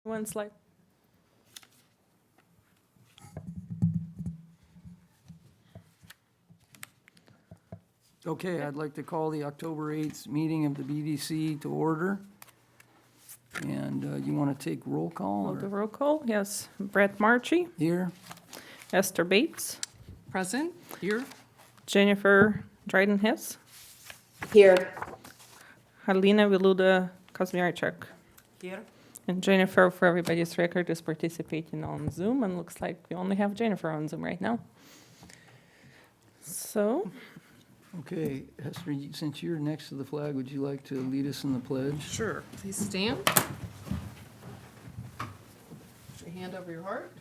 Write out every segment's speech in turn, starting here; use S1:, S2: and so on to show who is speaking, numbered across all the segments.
S1: One slide.
S2: Okay, I'd like to call the October 8th meeting of the BDC to order. And you want to take roll call
S1: We'll do
S2: or
S1: roll call. Yes, Brett Marchie,
S2: here?
S1: Esther Bates,
S3: Present, here.
S1: Jennifer Dryden-Hess,
S4: Here.
S1: Halina Wiluda Kazmierczak.
S3: Here.
S1: And Jennifer, for everybody's record, is participating on Zoom, and looks like we only have Jennifer on Zoom right now. So,
S2: Okay, Esther, since you're next to the flag, would you like to lead us in the pledge?
S3: Sure. Please stand. Put your hand over your heart.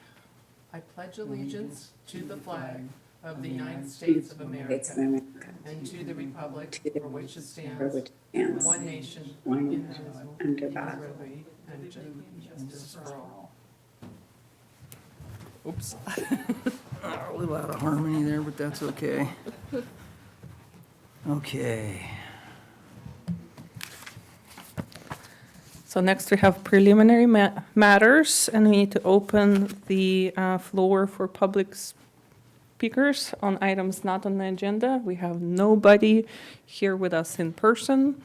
S3: I pledge allegiance to the flag of the United States of America and to the republic for which it stands, one nation, indivisible,
S4: under
S3: with
S4: God.
S3: liberty and justice for all.
S1: oops.
S2: A little out of harmony there, but that's okay. Okay.
S1: So next we have preliminary matters, and we need to open the floor for public speakers on items not on the agenda. We have nobody here with us in person,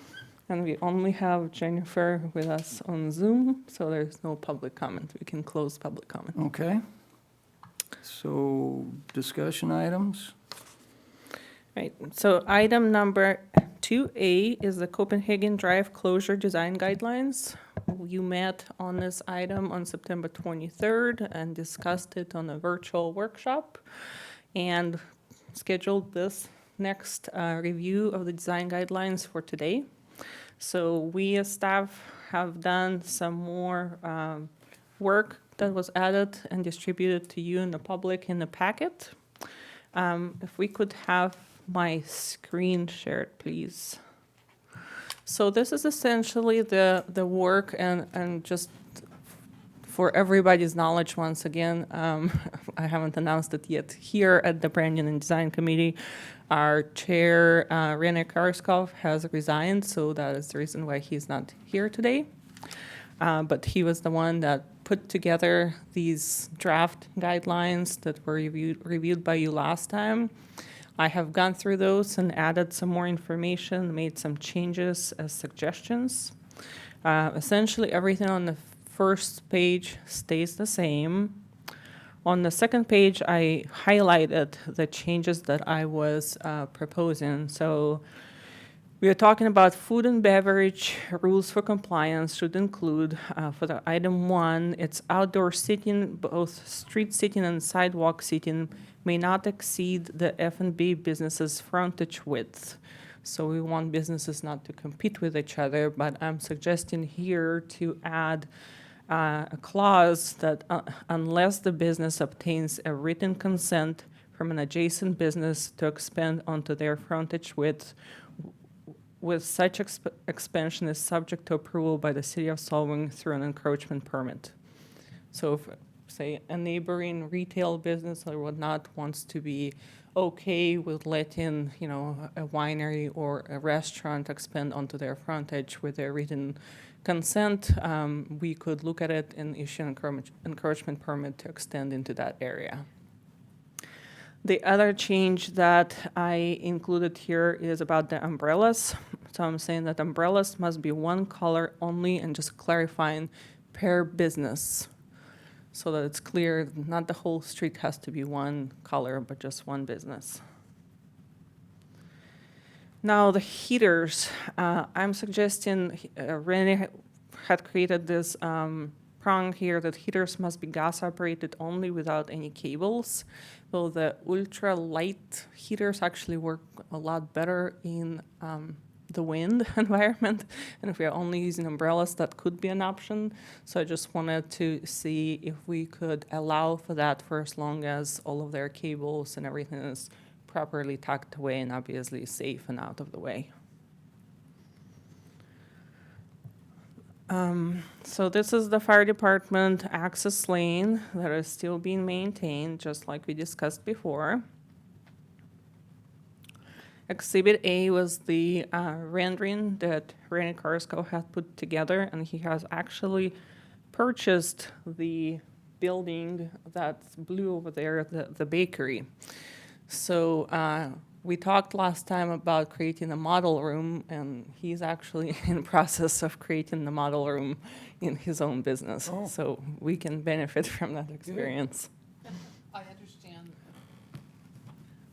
S1: and we only have Jennifer with us on Zoom, so there's no public comment. We can close public comment.
S2: Okay. So discussion items?
S1: Right, so item number 2A is the Copenhagen Drive closure design guidelines. You met on this item on September 23rd and discussed it on a virtual workshop and scheduled this next review of the design guidelines for today. So we as staff have done some more work that was added and distributed to you and the public in the packet. If we could have my screen shared, please. So this is essentially the work, and just for everybody's knowledge, once again, I haven't announced it yet. Here at the Branding and Design Committee, our chair, Rene Karskov, has resigned, so that is the reason why he's not here today. But he was the one that put together these draft guidelines that were reviewed by you last time. I have gone through those and added some more information, made some changes as suggestions. Essentially, everything on the first page stays the same. On the second page, I highlighted the changes that I was proposing. So we are talking about food and beverage rules for compliance should include, for the item 1, it's outdoor seating, both street seating and sidewalk seating may not exceed the F&B business's frontage width. So we want businesses not to compete with each other, but I'm suggesting here to add a clause that unless the business obtains a written consent from an adjacent business to expand onto their frontage width, with such expansion is subject to approval by the city of Solvang through an encroachment permit. So if, say, a neighboring retail business or whatnot wants to be okay with letting, a winery or a restaurant expand onto their frontage with a written consent, we could look at it and issue an encroachment permit to extend into that area. The other change that I included here is about the umbrellas. So I'm saying that umbrellas must be one color only and just clarifying per business so that it's clear not the whole street has to be one color, but just one business. Now the heaters, I'm suggesting, Rene had created this prong here that heaters must be gas operated only without any cables. Well, the ultra light heaters actually work a lot better in the wind environment, and if we are only using umbrellas, that could be an option. So I just wanted to see if we could allow for that for as long as all of their cables and everything is properly tucked away and obviously safe and out of the way. So this is the fire department access lane that is still being maintained, just like we discussed before. Exhibit A was the rendering that Rene Karsko had put together, and he has actually purchased the building that's blue over there, the bakery. So we talked last time about creating a model room, and he's actually in process of creating the model room in his own business.
S2: Oh.
S1: So we can benefit from that experience.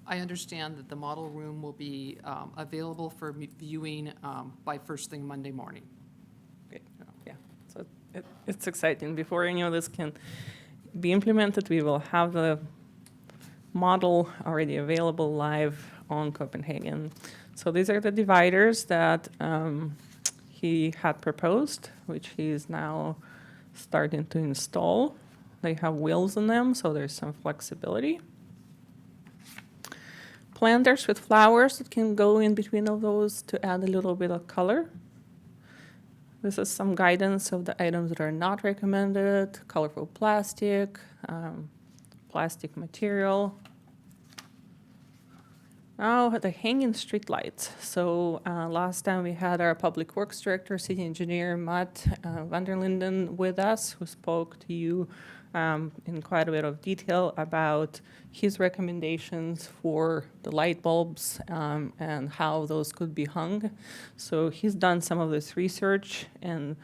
S3: I understand that the model room will be available for viewing by first thing Monday morning.
S1: Great. Yeah, so it's exciting. Before any of this can be implemented, we will have the model already available live on Copenhagen. So these are the dividers that he had proposed, which he is now starting to install. They have wheels in them, so there's some flexibility. Planters with flowers that can go in between of those to add a little bit of color. This is some guidance of the items that are not recommended: colorful plastic, plastic material. Now the hanging street lights. So last time we had our public works director, city engineer Matt van der Linden with us, who spoke to you in quite a bit of detail about his recommendations for the light bulbs and how those could be hung. So he's done some of this research and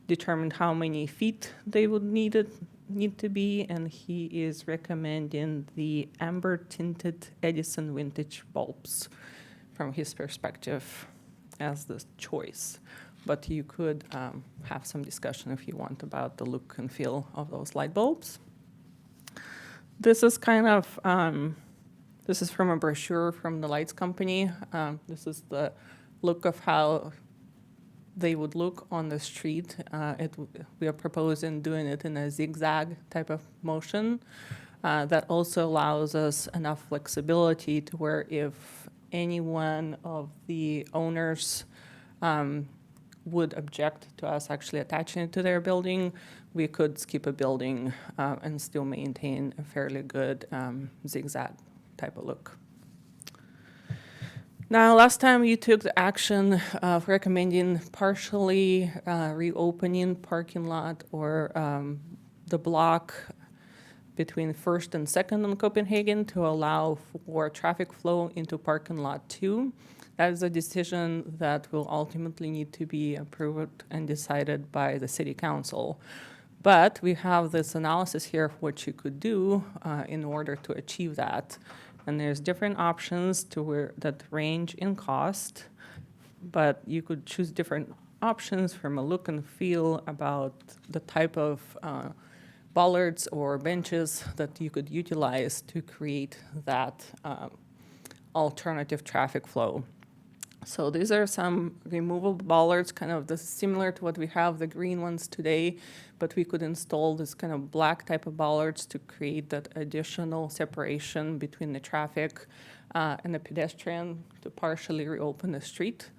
S1: determined how many feet they would need to be, and he is recommending the amber tinted Edison vintage bulbs from his perspective as the choice. But you could have some discussion if you want about the look and feel of those light bulbs. This is kind of, this is from a brochure from the lights company. This is the look of how they would look on the street. We are proposing doing it in a zigzag type of motion. That also allows us enough flexibility to where if any one of the owners would object to us actually attaching it to their building, we could skip a building and still maintain a fairly good zigzag type of look. Now, last time you took the action of recommending partially reopening parking lot or the block between 1st and 2nd on Copenhagen to allow for traffic flow into parking lot 2. That is a decision that will ultimately need to be approved and decided by the city council. But we have this analysis here of what you could do in order to achieve that. And there's different options that range in cost, but you could choose different options from a look and feel about the type of bollards or benches that you could utilize to create that alternative traffic flow. So these are some removable bollards, kind of similar to what we have, the green ones today, but we could install this kind of black type of bollards to create that additional separation between the traffic and the pedestrian to partially reopen the street.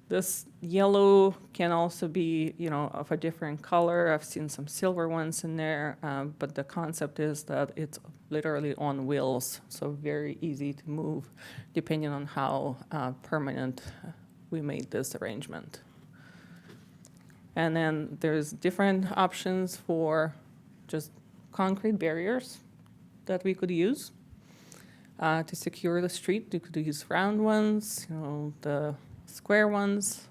S1: This yellow can also be, of a different color. I've seen some silver ones in there, but the concept is that it's literally on wheels, so very easy to move, depending on how permanent we made this arrangement. And then there's different options for just concrete barriers that we could use to secure the street. You could use round ones, the square ones,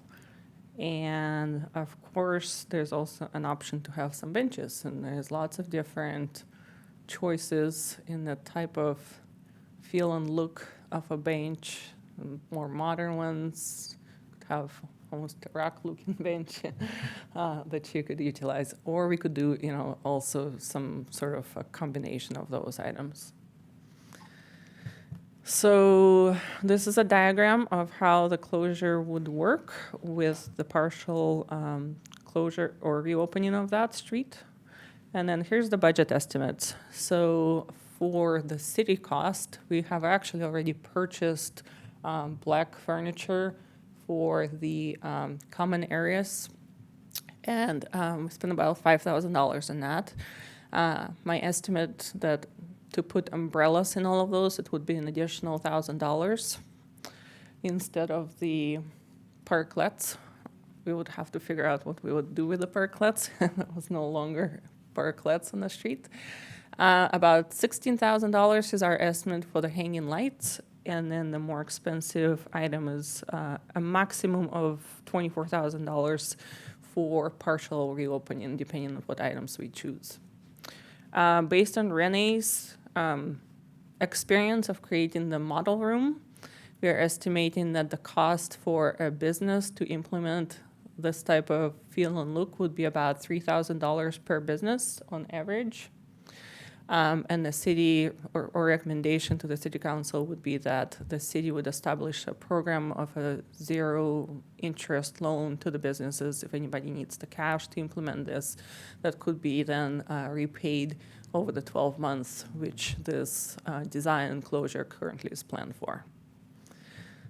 S1: and of course there's also an option to have some benches, and there's lots of different choices in the type of feel and look of a bench. More modern ones could have almost a rock looking bench that you could utilize, or we could do also some sort of a combination of those items. So this is a diagram of how the closure would work with the partial closure or reopening of that street. And then here's the budget estimates. So for the city cost, we have actually already purchased black furniture for the common areas. And we spent about $5,000 on that. My estimate that to put umbrellas in all of those, it would be an additional $1,000 instead of the parklets. we would have to figure out what we would do with the parklets. There was no longer parklets on the street. About $16,000 is our estimate for the hanging lights, and then the more expensive item is a maximum of $24,000 for partial reopening, depending on what items we choose. Based on Renee's experience of creating the model room, we are estimating that the cost for a business to implement this type of feel and look would be about $3,000 per business on average. And the city, or recommendation to the city council would be that the city would establish a program of a zero interest loan to the businesses if anybody needs the cash to implement this. That could be then repaid over the 12 months, which this design enclosure currently is planned for.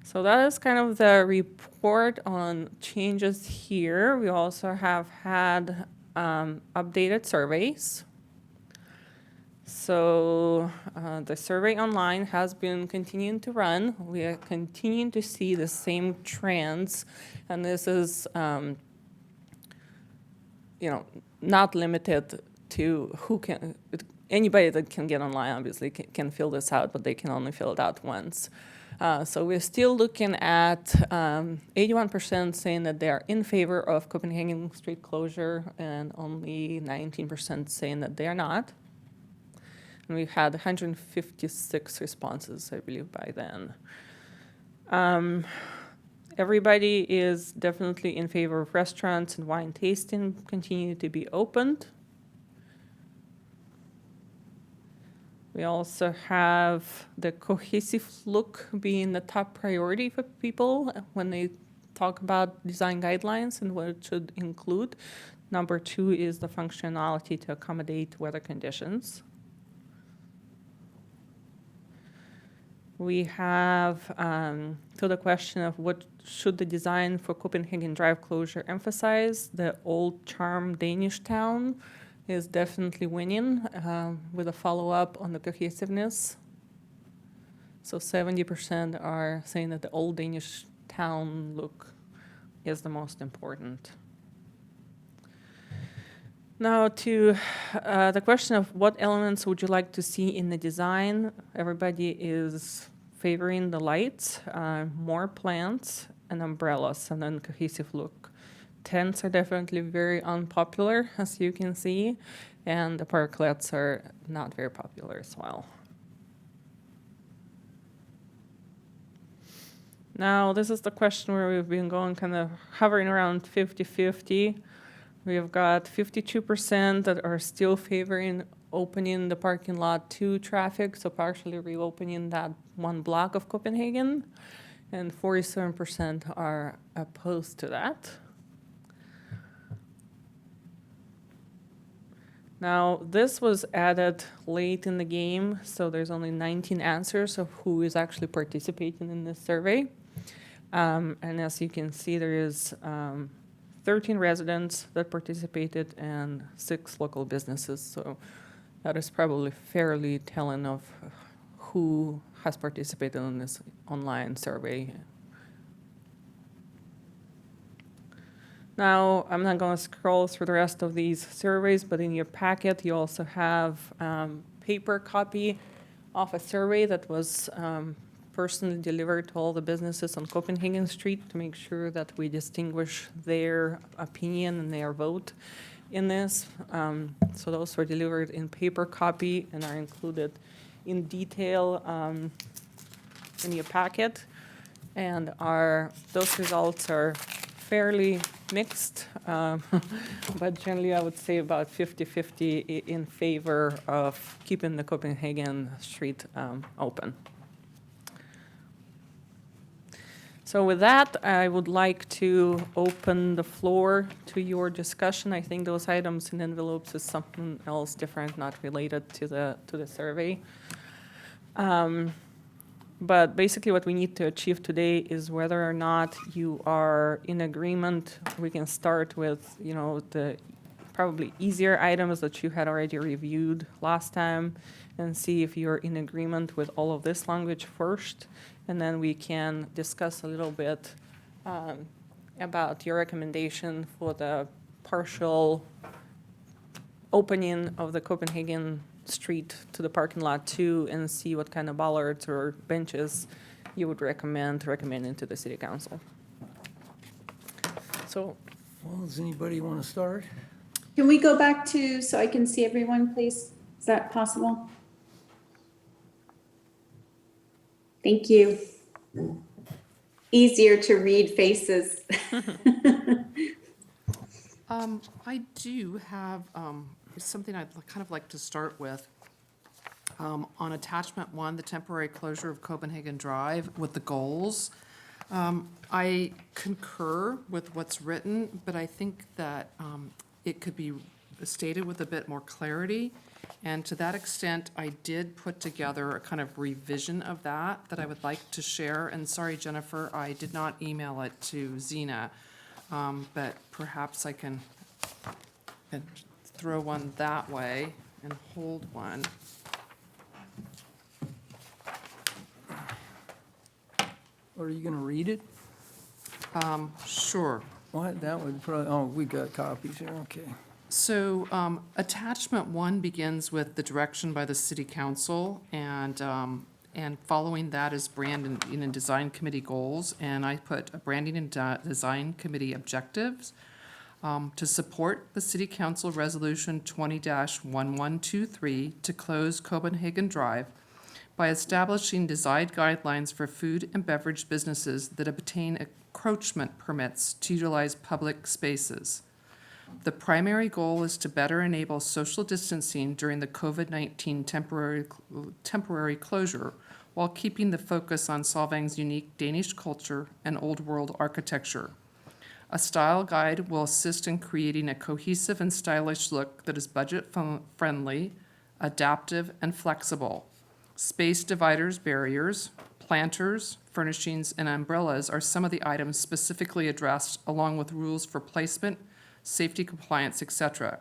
S1: So that is kind of the report on changes here. We also have had updated surveys. So the survey online has been continuing to run. We are continuing to see the same trends, and this is, not limited to who can. Anybody that can get online obviously can fill this out, but they can only fill it out once. So we're still looking at 81% saying that they are in favor of Copenhagen street closure, and only 19% saying that they are not. And we had 156 responses, I believe, by then. Everybody is definitely in favor of restaurants and wine tasting continue to be opened. We also have the cohesive look being the top priority for people when they talk about design guidelines and what it should include. Number 2 is the functionality to accommodate weather conditions. We have, to the question of what should the design for Copenhagen Drive closure emphasize, the old charm Danish town is definitely winning with a follow-up on the cohesiveness. So 70% are saying that the old Danish town look is the most important. Now to the question of what elements would you like to see in the design, everybody is favoring the lights, more plants and umbrellas, and then cohesive look. Tents are definitely very unpopular, as you can see, and the parklets are not very popular as well. Now, this is the question where we've been going kind of hovering around 50-50. We've got 52% that are still favoring opening the parking lot to traffic, so partially reopening that one block of Copenhagen, and 47% are opposed to that. Now, this was added late in the game, so there's only 19 answers of who is actually participating in this survey. And as you can see, there is 13 residents that participated and 6 local businesses. So that is probably fairly telling of who has participated in this online survey. Now, I'm not going to scroll through the rest of these surveys, but in your packet, you also have paper copy of a survey that was personally delivered to all the businesses on Copenhagen Street to make sure that we distinguish their opinion and their vote in this. So those were delivered in paper copy and are included in detail in your packet. And those results are fairly mixed, but generally I would say about 50-50 in favor of keeping the Copenhagen street open. So with that, I would like to open the floor to your discussion. I think those items in envelopes is something else different, not related to the survey. But basically what we need to achieve today is whether or not you are in agreement. We can start with, the probably easier items that you had already reviewed last time and see if you're in agreement with all of this language first. And then we can discuss a little bit about your recommendation for the partial opening of the Copenhagen Street to the parking lot too, and see what kind of bollards or benches you would recommending to the city council. So,
S2: Well, does anybody want to start?
S4: Can we go back to, so I can see everyone, please? Is that possible? Thank you. Easier to read faces.
S3: I do have something I'd kind of like to start with. On attachment 1, the temporary closure of Copenhagen Drive with the goals. I concur with what's written, but I think that it could be stated with a bit more clarity. And to that extent, I did put together a kind of revision of that I would like to share. And sorry, Jennifer, I did not email it to Zena, but perhaps I can throw one that way and hold one.
S2: Are you going to read it?
S3: Sure.
S2: What, that would probably, oh, we got copies here, okay.
S3: So, attachment 1 begins with the direction by the city council, and following that is brand and design committee goals, and I put a branding and design committee objectives to support the city council resolution 20-1123 to close Copenhagen Drive by establishing design guidelines for food and beverage businesses that obtain encroachment permits to utilize public spaces. The primary goal is to better enable social distancing during the COVID-19 temporary closure while keeping the focus on Solvang's unique Danish culture and old world architecture. A style guide will assist in creating a cohesive and stylish look that is budget-friendly, adaptive, and flexible. Space dividers, barriers, planters, furnishings, and umbrellas are some of the items specifically addressed, along with rules for placement, safety compliance, etc.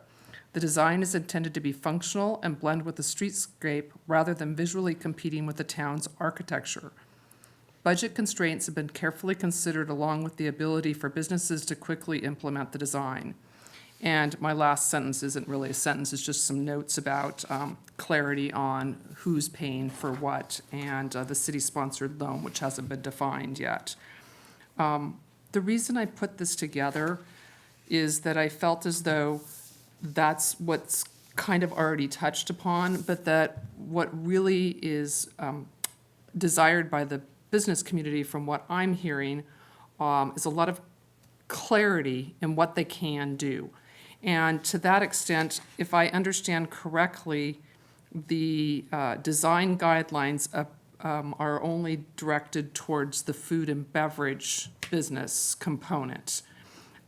S3: The design is intended to be functional and blend with the streetscape rather than visually competing with the town's architecture. Budget constraints have been carefully considered along with the ability for businesses to quickly implement the design. And my last sentence isn't really a sentence, it's just some notes about clarity on who's paying for what and the city-sponsored loan, which hasn't been defined yet. The reason I put this together is that I felt as though that's what's kind of already touched upon, but that what really is desired by the business community, from what I'm hearing, is a lot of clarity in what they can do. And to that extent, if I understand correctly, the design guidelines are only directed towards the food and beverage business component.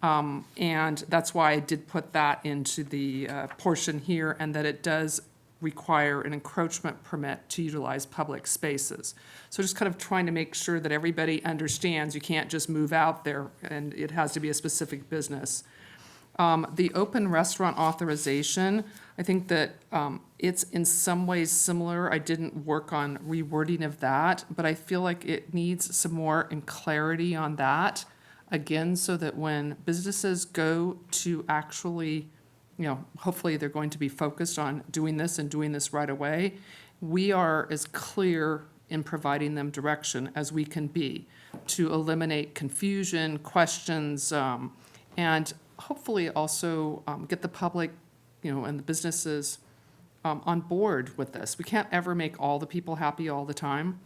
S3: And that's why I did put that into the portion here, and that it does require an encroachment permit to utilize public spaces. So just kind of trying to make sure that everybody understands you can't just move out there and it has to be a specific business. The open restaurant authorization, I think that it's in some ways similar. I didn't work on rewording of that, but I feel like it needs some more clarity on that. Again, so that when businesses go to actually, hopefully they're going to be focused on doing this and doing this right away, we are as clear in providing them direction as we can be to eliminate confusion, questions, and hopefully also get the public, and the businesses on board with this. We can't ever make all the people happy all the time,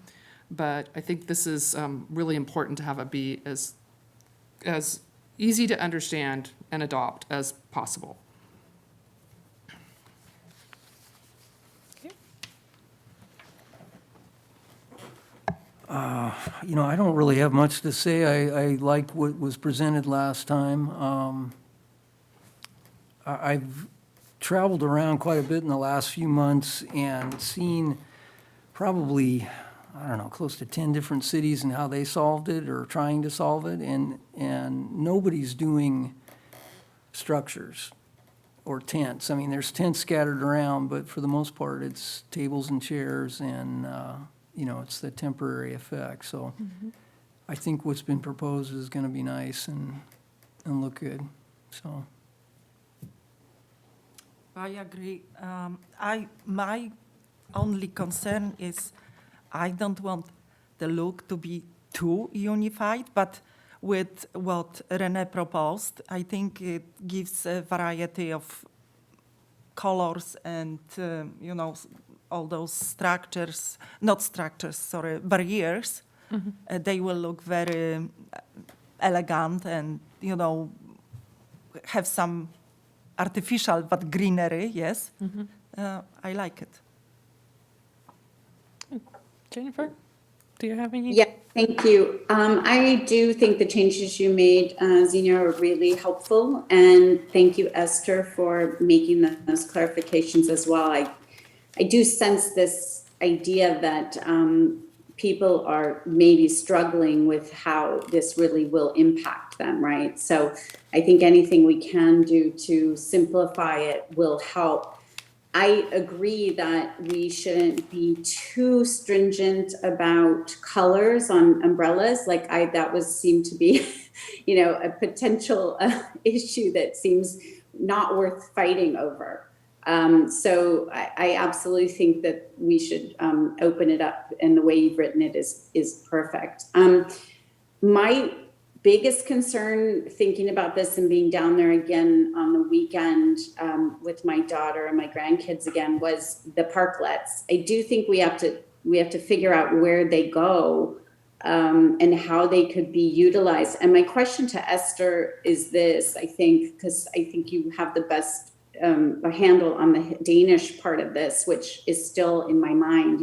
S3: but I think this is really important to have it be as easy to understand and adopt as possible.
S2: I don't really have much to say. I like what was presented last time. I've traveled around quite a bit in the last few months and seen probably, close to 10 different cities and how they solved it or trying to solve it. And nobody's doing structures or tents. I mean, there's tents scattered around, but for the most part, it's tables and chairs and, it's the temporary effect. So I think what's been proposed is gonna be nice and look good, so.
S5: I agree. My only concern is I don't want the look to be too unified, but with what René proposed, I think it gives a variety of colors and, all those structures, not structures, sorry, barriers. They will look very elegant and, have some artificial but greenery, yes. I like it.
S1: Jennifer, do you have any?
S4: Yeah, thank you. I do think the changes you made, Zena, are really helpful. And thank you, Esther, for making those clarifications as well. I do sense this idea that people are maybe struggling with how this really will impact them, right? So I think anything we can do to simplify it will help. I agree that we shouldn't be too stringent about colors on umbrellas. Like that seemed to be, a potential issue that seems not worth fighting over. So I absolutely think that we should open it up, and the way you've written it is perfect. My biggest concern thinking about this and being down there again on the weekend with my daughter and my grandkids again was the parklets. I do think we have to figure out where they go and how they could be utilized. And my question to Esther is this, I think, because I think you have the best a handle on the Danish part of this, which is still in my mind,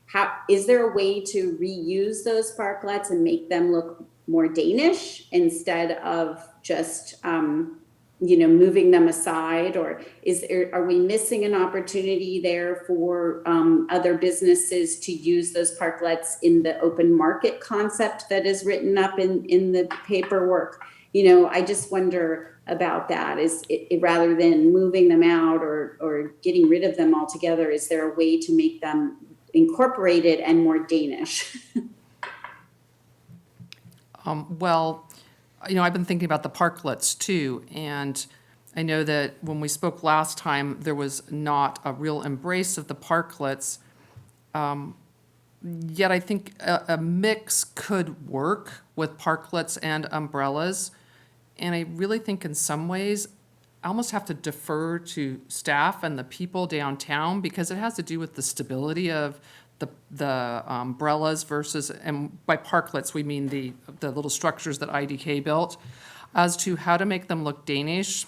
S4: how is there a way to reuse those parklets and make them look more Danish instead of just, moving them aside? Or are we missing an opportunity there for other businesses to use those parklets in the open market concept that is written up in the paperwork? I just wonder about that. Is it rather than moving them out or getting rid of them altogether, is there a way to make them incorporated and more Danish?
S3: Well, I've been thinking about the parklets too, and I know that when we spoke last time, there was not a real embrace of the parklets. Yet I think a mix could work with parklets and umbrellas. And I really think in some ways, I almost have to defer to staff and the people downtown, because it has to do with the stability of the umbrellas versus, and by parklets, we mean the little structures that IDK built, as to how to make them look Danish.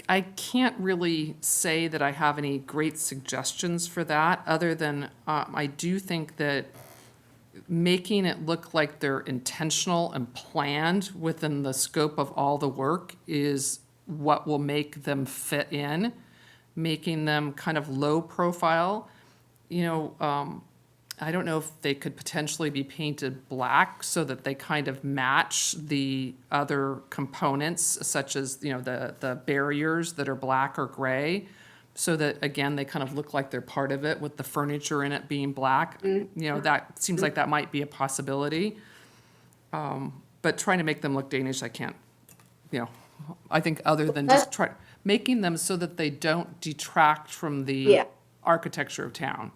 S3: I can't really say that I have any great suggestions for that, other than I do think that making it look like they're intentional and planned within the scope of all the work is what will make them fit in, making them kind of low profile. I don't know if they could potentially be painted black so that they kind of match the other components, such as, the barriers that are black or gray, so that, again, they kind of look like they're part of it, with the furniture in it being black. That seems like that might be a possibility. But trying to make them look Danish, I can't, I think, other than just making them so that they don't detract from the architecture of town.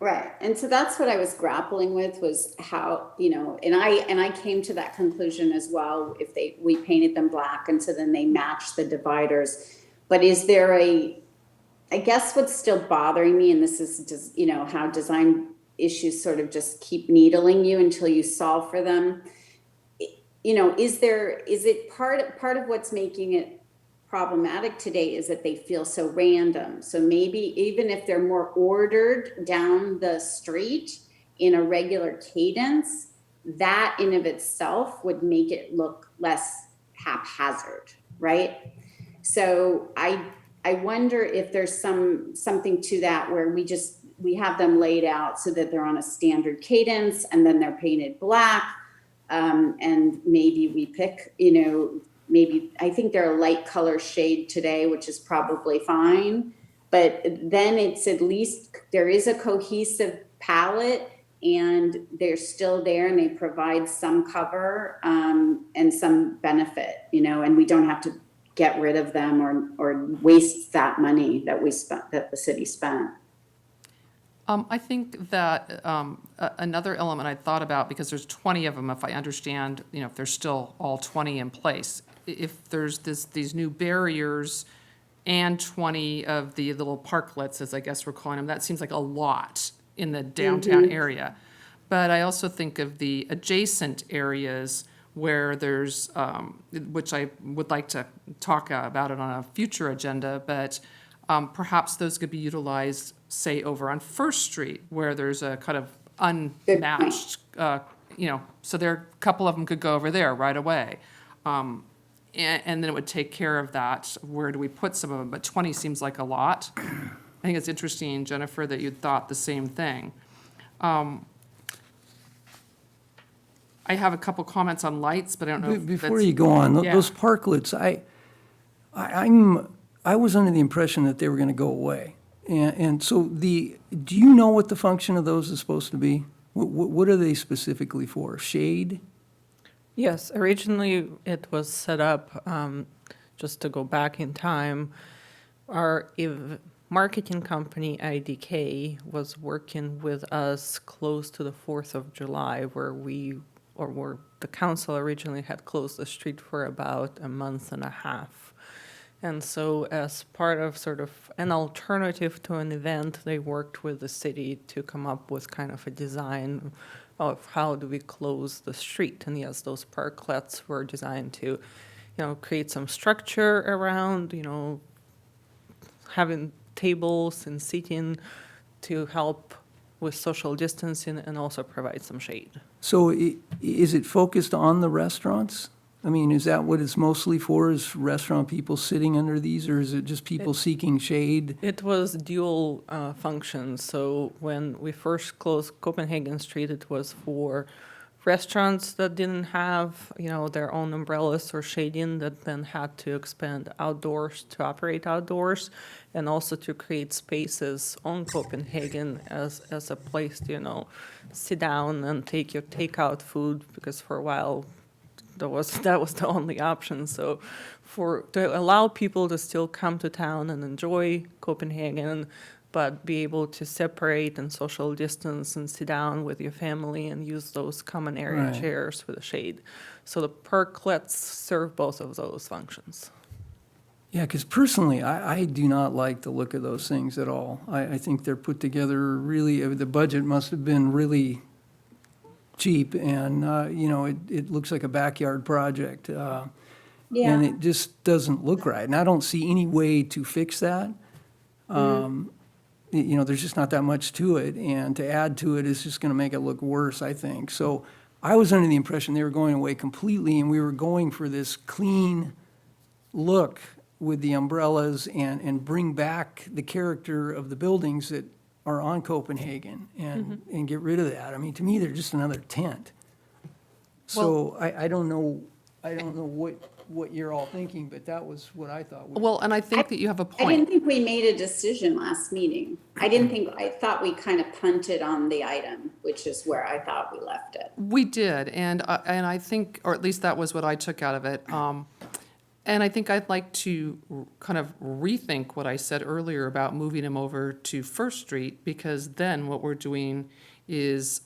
S4: Right. And so that's what I was grappling with, was how, and I came to that conclusion as well. If we painted them black, and so then they match the dividers. But is there I guess what's still bothering me, and this is just, how design issues sort of just keep needling you until you solve for them. Is it part of what's making it problematic today is that they feel so random. So maybe even if they're more ordered down the street in a regular cadence, that in of itself would make it look less haphazard, right? So I wonder if there's something to that, where we have them laid out so that they're on a standard cadence, and then they're painted black, and maybe we pick, maybe, I think they're a light color shade today, which is probably fine. But then it's at least, there is a cohesive palette, and they're still there and they provide some cover, and some benefit, and we don't have to get rid of them or waste that money that we spent, that the city spent.
S3: I think that another element I thought about, because there's 20 of them, if I understand, if there's still all 20 in place, if there's these new barriers and 20 of the little parklets, as I guess we're calling them, that seems like a lot in the downtown area. But I also think of the adjacent areas where there's, which I would like to talk about it on a future agenda, but perhaps those could be utilized, say, over on First Street, where there's a kind of unmatched, so there, a couple of them could go over there right away. And then it would take care of that. Where do we put some of them? But 20 seems like a lot. I think it's interesting, Jennifer, that you thought the same thing. I have a couple comments on lights, but I don't know if
S2: Before
S3: that's-
S2: you go on,
S3: Yeah.
S2: those parklets, I was under the impression that they were gonna go away. And so do you know what the function of those is supposed to be? What are they specifically for? Shade?
S1: Yes, originally it was set up, just to go back in time, our marketing company, IDK, was working with us close to the 4th of July, where the council originally had closed the street for about a month and a half. And so as part of sort of an alternative to an event, they worked with the city to come up with kind of a design of how do we close the street. And yes, those parklets were designed to, create some structure around, having tables and seating to help with social distancing and also provide some shade.
S2: So is it focused on the restaurants? I mean, is that what it's mostly for, is restaurant people sitting under these, or is it just people seeking shade?
S1: It was dual function. So when we first closed Copenhagen Street, it was for restaurants that didn't have, their own umbrellas or shading, that then had to expand outdoors to operate outdoors, and also to create spaces on Copenhagen as a place to, sit down and take your takeout food, because for a while that was the only option. So to allow people to still come to town and enjoy Copenhagen, but be able to separate and social distance and sit down with your family and use those common area
S2: Right.
S1: chairs for the shade. So the parklets serve both of those functions.
S2: Yeah, because personally, I do not like the look of those things at all. I think they're put together really, the budget must have been really cheap, and, it looks like a backyard project. And
S4: Yeah,
S2: it just doesn't look right, and I don't see any way to fix that. There's just not that much to it, and to add to it is just gonna make it look worse, I think. So I was under the impression they were going away completely, and we were going for this clean look with the umbrellas and bring back the character of the buildings that are on Copenhagen and get rid of that. I mean, to me, they're just another tent. So I don't know what you're all thinking, but that was what I thought.
S3: Well, and I think that you have a
S4: I didn't
S3: point.
S4: think we made a decision last meeting. I thought we kind of punted on the item, which is where I thought we left it.
S3: We did, and I think, or at least that was what I took out of it. And I think I'd like to kind of rethink what I said earlier about moving them over to First Street, because then what we're doing is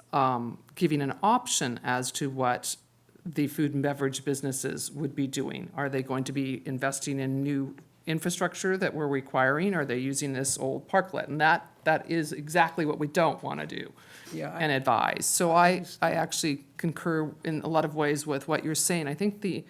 S3: giving an option as to what the food and beverage businesses would be doing. Are they going to be investing in new infrastructure that we're requiring? Are they using this old parklet? And that is exactly what we don't want to do
S2: Yeah,
S3: and advise. So I actually concur in a lot of ways with what you're saying. I think the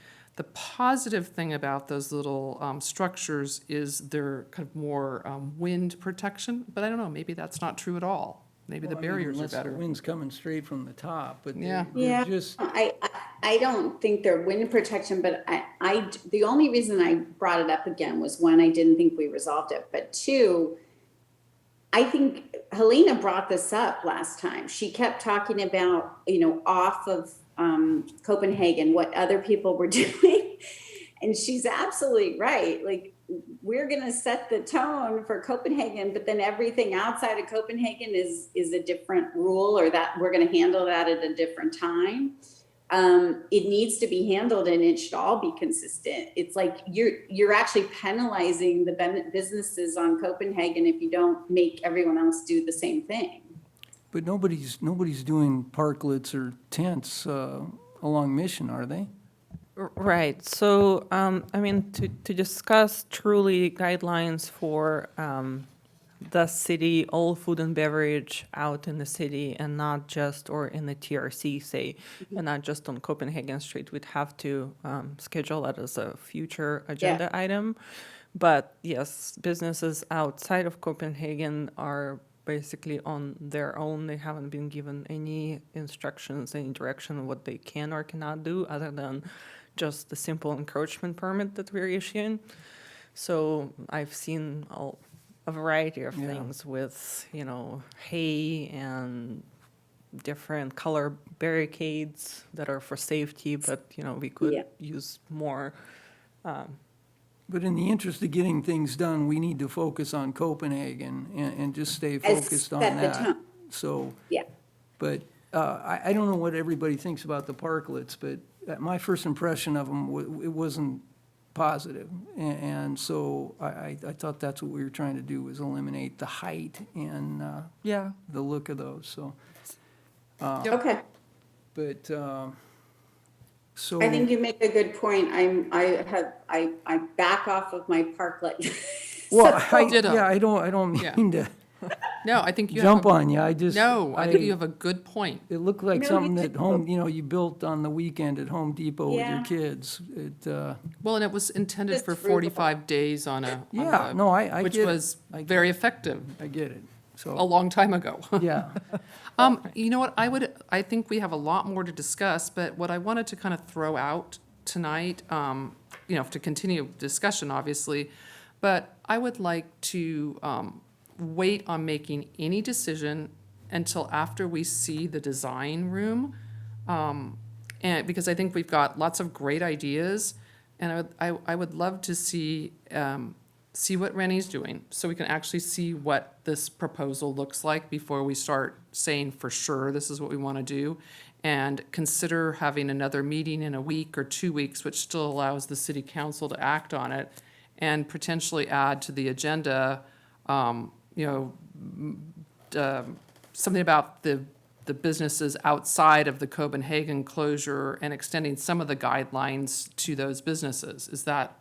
S3: positive thing about those little structures is they're kind of more wind protection, but I don't know, maybe that's not true at all. Maybe the
S2: Well, I mean,
S3: barriers are
S2: unless the
S3: better.
S2: wind's coming straight from the top, but
S3: Yeah.
S4: Yeah,
S2: they're just,
S4: I don't think they're wind protection, but the only reason I brought it up again was one, I didn't think we resolved it, but two, I think Helena brought this up last time. She kept talking about, off of Copenhagen, what other people were doing. And she's absolutely right. Like, we're gonna set the tone for Copenhagen, but then everything outside of Copenhagen is a different rule, or that we're gonna handle that at a different time. It needs to be handled and it should all be consistent. It's like you're actually penalizing the businesses on Copenhagen if you don't make everyone else do the same thing.
S2: But nobody's doing parklets or tents along Mission, are they?
S1: Right, so, I mean, to discuss truly guidelines for the city, all food and beverage out in the city and not just, or in the TRC, say, and not just on Copenhagen Street, we'd have to schedule that as a future agenda item. But yes, businesses outside of Copenhagen are basically on their own. They haven't been given any instructions, any direction on what they can or cannot do, other than just the simple encroachment permit that we're issuing. So I've seen a variety of
S2: Yeah.
S1: things with, hay and different color barricades that are for safety, but, we could
S4: Yeah.
S1: use more.
S2: But in the interest of getting things done, we need to focus on Copenhagen and just stay focused on
S4: set the
S2: that.
S4: tone.
S2: So,
S4: Yeah.
S2: but I don't know what everybody thinks about the parklets, but my first impression of them, it wasn't positive. And so I thought that's what we were trying to do, was eliminate the height and
S5: Yeah.
S2: the look of those, so.
S4: Okay.
S2: But, so.
S4: I think you make a good point. I back off of my parklet.
S2: Well,
S3: Ditto.
S2: I don't
S3: Yeah.
S2: mean to
S3: No, I think you
S2: jump
S3: have
S2: on you, I just.
S3: No, I think you have a good point.
S2: It looked like
S4: No,
S2: something
S4: you
S2: that
S4: did.
S2: you built on the weekend at Home Depot with your
S4: Yeah.
S2: kids.
S3: Well, and it was intended
S4: Just
S3: for
S4: reasonable.
S3: 45 days on
S2: Yeah, no, I
S3: which
S2: get it.
S3: was
S2: I get
S3: very effective
S2: I get it,
S3: a
S2: so,
S3: long time ago.
S2: yeah.
S3: You know what, I think we have a lot more to discuss, but what I wanted to kind of throw out tonight, to continue discussion, obviously, but I would like to wait on making any decision until after we see the design room. And because I think we've got lots of great ideas, and I would love to see what Rennie's doing, so we can actually see what this proposal looks like before we start saying for sure this is what we want to do, and consider having another meeting in a week or 2 weeks, which still allows the city council to act on it, and potentially add to the agenda, something about the businesses outside of the Copenhagen closure and extending some of the guidelines to those businesses. Is that,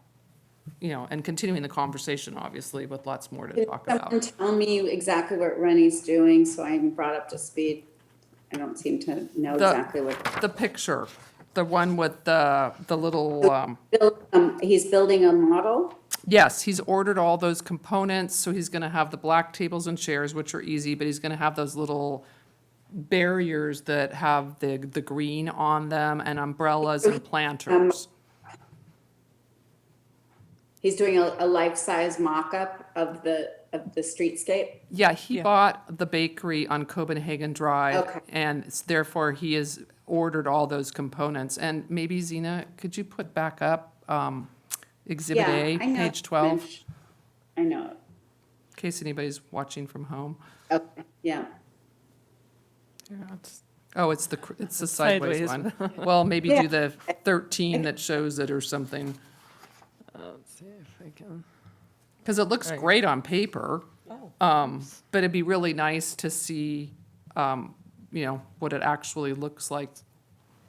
S3: and continuing the conversation, obviously, with lots more to
S4: Can
S3: talk
S4: someone
S3: about.
S4: tell me exactly what Rennie's doing so I'm brought up to speed? I don't seem to know
S3: The-
S4: exactly what.
S3: The picture, the one with the little,
S4: He's building a model.
S3: yes, he's ordered all those components, so he's gonna have the black tables and chairs, which are easy, but he's gonna have those little barriers that have the green on them, and umbrellas and planters.
S4: He's doing a life-size mock-up of the streetscape.
S3: Yeah, he
S1: Yeah.
S3: bought the bakery on Copenhagen Drive,
S4: Okay.
S3: and therefore he has ordered all those components. And maybe Zena, could you put back up Exhibit
S4: Yeah,
S3: A,
S4: I know.
S3: page 12,
S4: I know.
S3: in case anybody's watching from home?
S4: Okay, yeah.
S3: Oh, it's the sideways
S1: Sideways.
S3: one. Well, maybe
S4: Yeah.
S3: do the 13 that shows it or something,
S1: Let's see if I can.
S3: because it looks
S1: Right.
S3: great on paper.
S1: Oh.
S3: But it'd be really nice to see, what it actually looks like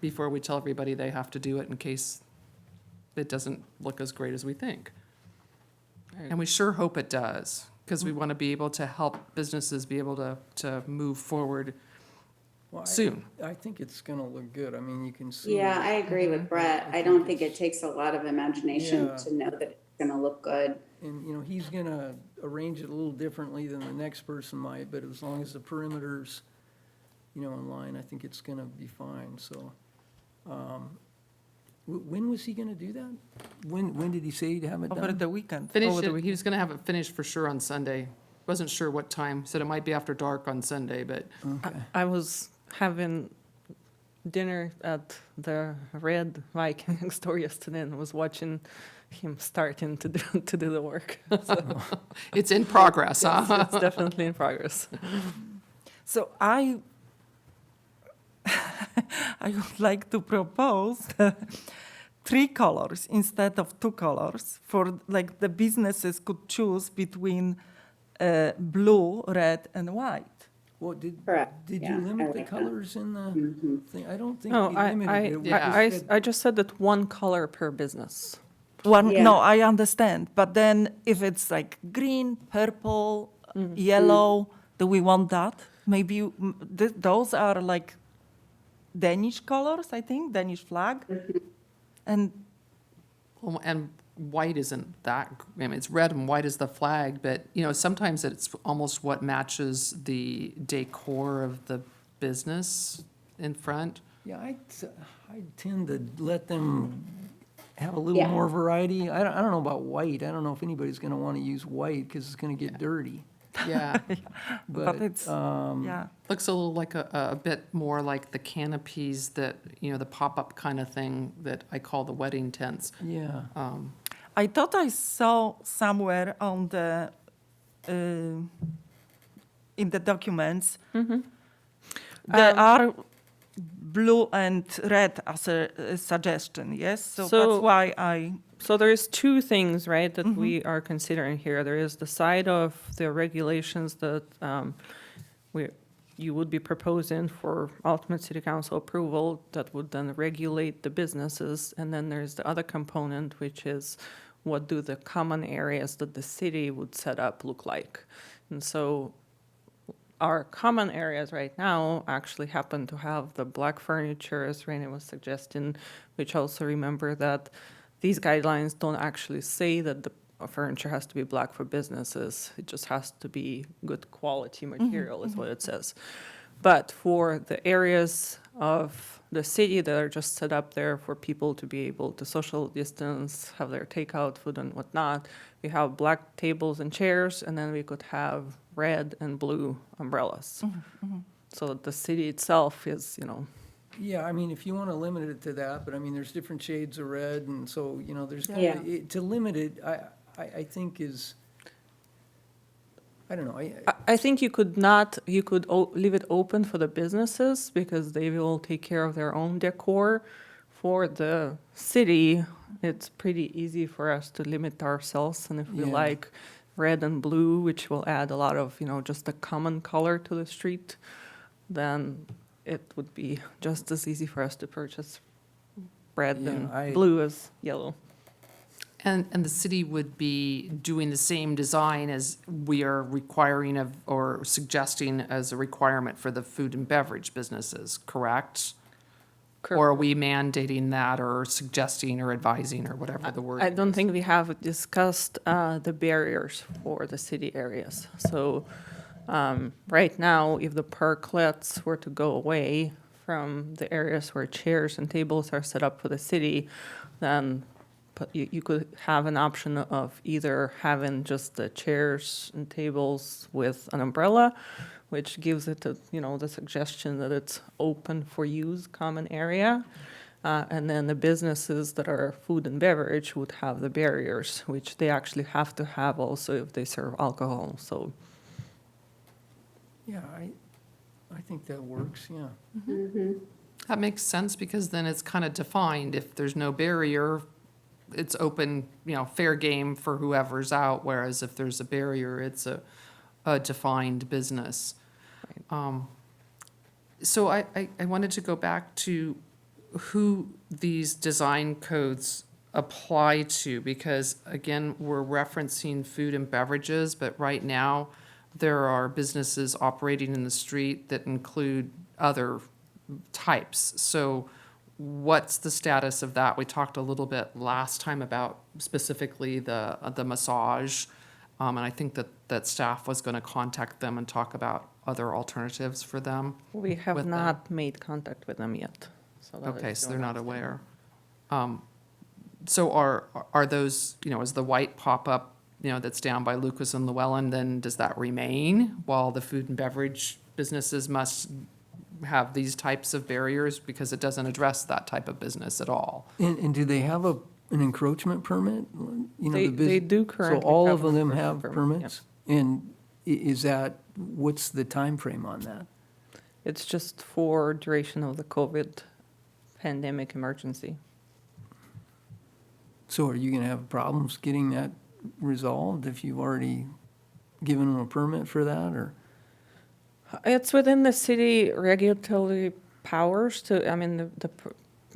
S3: before we tell everybody they have to do it, in case it doesn't look as great as we think. And we sure hope it does, because we want to be able to help businesses be able to move forward
S2: Well,
S3: soon.
S2: I think it's gonna look good, I mean, you can see.
S4: Yeah, I agree with Brett. I don't think it takes a lot of imagination
S2: Yeah.
S4: to know that it's gonna look good.
S2: And, he's gonna arrange it a little differently than the next person might, but as long as the perimeter's, in line, I think it's gonna be fine, so. When was he gonna do that? When did he say he'd have it
S5: Over
S2: done?
S5: the weekend.
S3: Finish
S5: over the
S3: it,
S5: week-
S3: he was gonna have it finished for sure on Sunday. Wasn't sure what time, said it might be after dark on Sunday, but
S2: Okay,
S1: I was having dinner at the Red Viking store yesterday and was watching him starting to do, to do the work.
S3: It's in progress, huh?
S1: It's definitely in progress.
S5: So I would like to propose 3 colors instead of 2 colors for like the businesses could choose between blue, red, and white.
S2: Well,
S4: Correct.
S2: did
S4: Yeah,
S2: you
S4: I
S2: limit the
S4: like that.
S2: colors in the thing? I don't think
S1: No,
S2: we limited it. We
S3: Yeah.
S2: just said-
S1: I just said that one color per business.
S5: One,
S4: Yeah.
S5: no, I understand, but then if it's like green, purple, yellow, do we want that? Maybe those are like Danish colors, I think, Danish flag. And
S3: Well, and white isn't that, I mean, it's red and white is the flag, but, sometimes it's almost what matches the decor of the business in front.
S2: Yeah, I tend to let them have a little
S4: Yeah.
S2: more variety. I don't know about white. I don't know if anybody's gonna wanna use white, because it's gonna get dirty.
S3: Yeah,
S5: but it's, yeah.
S3: looks a little like a bit more like the canopies that, the pop-up kind of thing that I call the wedding tents.
S2: Yeah.
S5: I thought I saw somewhere on the in the documents there are blue and red as a suggestion. Yes, so
S1: So-
S5: that's why I.
S1: So there is two things, right, that we are considering here. There is the side of the regulations that you would be proposing for ultimate city council approval that would then regulate the businesses. And then there's the other component, which is what do the common areas that the city would set up look like? And so our common areas right now actually happen to have the black furniture, as Raina was suggesting, which also remember that these guidelines don't actually say that the furniture has to be black for businesses. It just has to be good quality material is what it says. But for the areas of the city that are just set up there for people to be able to social distance, have their takeout food and whatnot, we have black tables and chairs, and then we could have red and blue umbrellas. So that the city itself is,
S2: Yeah, I mean, if you wanna limit it to that, but I mean, there's different shades of red, and so, there's,
S4: Yeah.
S2: to limit it, I think is, I don't know,
S1: I think you could leave it open for the businesses because they will take care of their own decor. For the city, it's pretty easy for us to limit ourselves, and if we
S2: Yeah.
S1: like red and blue, which will add a lot of, just a common color to the street, then it would be just as easy for us to purchase red
S2: Yeah,
S1: and blue as yellow.
S3: And the city would be doing the same design as we are requiring of, or suggesting as a requirement for the food and beverage businesses, correct? Or are we mandating that, or suggesting, or advising, or whatever the word
S1: I don't
S3: is?
S1: think we have discussed the barriers for the city areas. So right now, if the parklets were to go away from the areas where chairs and tables are set up for the city, then you could have an option of either having just the chairs and tables with an umbrella, which gives it, the suggestion that it's open for use, common area. And then the businesses that are food and beverage would have the barriers, which they actually have to have also if they serve alcohol. So
S2: yeah, I think that works, yeah.
S3: That makes sense, because then it's kind of defined. If there's no barrier, it's open, fair game for whoever's out, whereas if there's a barrier, it's a defined business. So I wanted to go back to who these design codes apply to, because again, we're referencing food and beverages, but right now, there are businesses operating in the street that include other types. So what's the status of that? We talked a little bit last time about specifically the massage, and I think that staff was going to contact them and talk about other alternatives for them.
S1: we have
S3: With
S1: not made contact with them yet. So that
S3: Okay,
S1: is
S3: so
S1: still
S3: they're not
S1: outstanding.
S3: aware. So are those, is the white pop-up, that's down by Lucas and Llewellyn, then does that remain while the food and beverage businesses must have these types of barriers, because it doesn't address that type of business at all?
S2: And do they have a an encroachment permit? You know,
S1: They
S2: the
S1: do
S2: So
S1: currently
S2: all
S1: have
S2: of
S1: an
S2: them
S1: encroachment
S2: have
S1: permit,
S2: permits? And is that, what's the time frame on that?
S1: It's just for duration of the COVID pandemic emergency.
S2: So are you gonna have problems getting that resolved if you've already given them a permit for that, or?
S1: It's within the city regulatory powers to, I mean,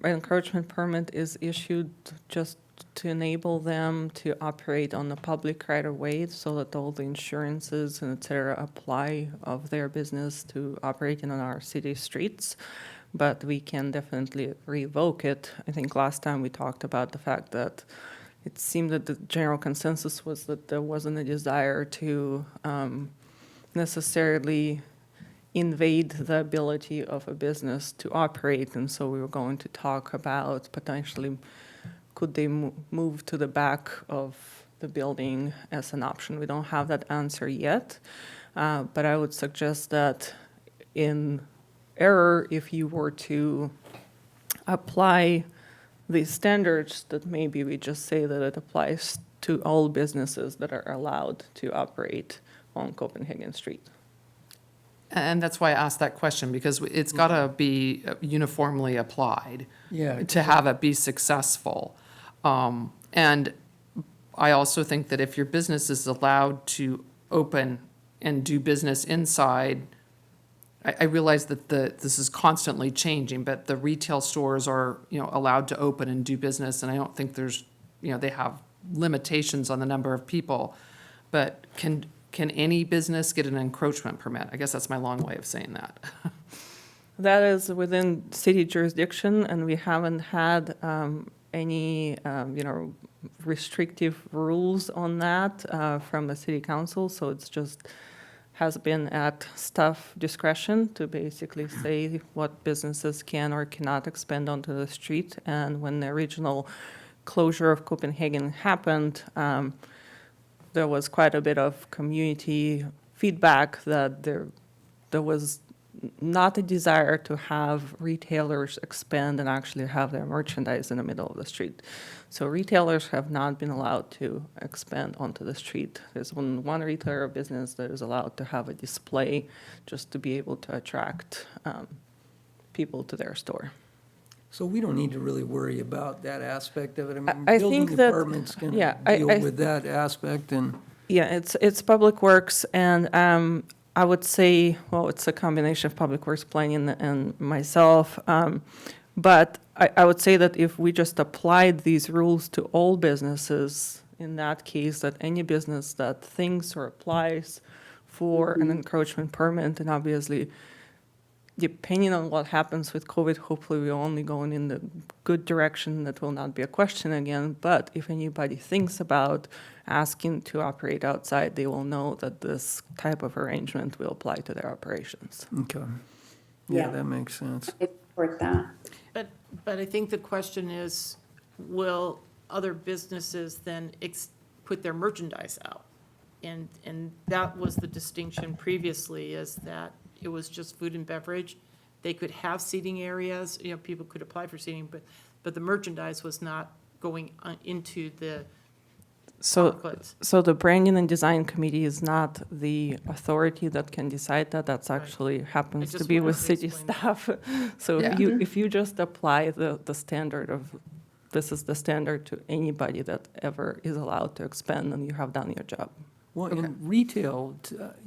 S1: encroachment permit is issued just to enable them to operate on the public right of way so that all the insurances and et cetera apply of their business to operating on our city streets. But we can definitely revoke it. I think last time we talked about the fact that it seemed that the general consensus was that there wasn't a desire to necessarily invade the ability of a business to operate, and so we were going to talk about potentially could they move to the back of the building as an option. We don't have that answer yet, but I would suggest that in error, if you were to apply these standards, that maybe we just say that it applies to all businesses that are allowed to operate on Copenhagen Street.
S3: And that's why I asked that question, because it's got to be uniformly applied
S2: Yeah.
S3: to have it be successful. And I also think that if your business is allowed to open and do business inside, I realize that this is constantly changing, but the retail stores are, allowed to open and do business, and I don't think there's, they have limitations on the number of people. But can any business get an encroachment permit? I guess that's my long way of saying that.
S1: That is within city jurisdiction, and we haven't had any, restrictive rules on that from the city council, so it's just has been at staff discretion to basically say what businesses can or cannot expand onto the street. And when the original closure of Copenhagen happened, there was quite a bit of community feedback that there was not a desire to have retailers expand and actually have their merchandise in the middle of the street. So retailers have not been allowed to expand onto the street. There's one retailer business that is allowed to have a display just to be able to attract people to their store.
S2: So we don't need to really worry about that aspect of it. I mean,
S1: I
S2: building
S1: think that-
S2: department's gonna
S1: yeah,
S2: deal with that aspect, and
S1: Yeah, it's Public Works, and I would say, well, it's a combination of Public Works Planning and myself. But I would say that if we just applied these rules to all businesses, in that case, that any business that thinks or applies for an encroachment permit, and obviously, depending on what happens with COVID, hopefully we're only going in the good direction. That will not be a question again. But if anybody thinks about asking to operate outside, they will know that this type of arrangement will apply to their operations.
S2: okay. Yeah,
S4: Yeah.
S2: that makes sense.
S4: I support that.
S6: But I think the question is, will other businesses then put their merchandise out? And that was the distinction previously, is that it was just food and beverage. They could have seating areas, people could apply for seating, but the merchandise was not going into the
S1: So,
S6: outlets.
S1: so the branding and design committee is not the authority that can decide that. That's
S6: Right.
S1: actually happens to
S6: just
S1: be
S6: wanted
S1: with
S6: to
S1: city
S6: explain that.
S1: staff. So
S3: Yeah.
S1: if you just apply the standard of, this is the standard to anybody that ever is allowed to expand, then you have done your job.
S2: Well, in retail,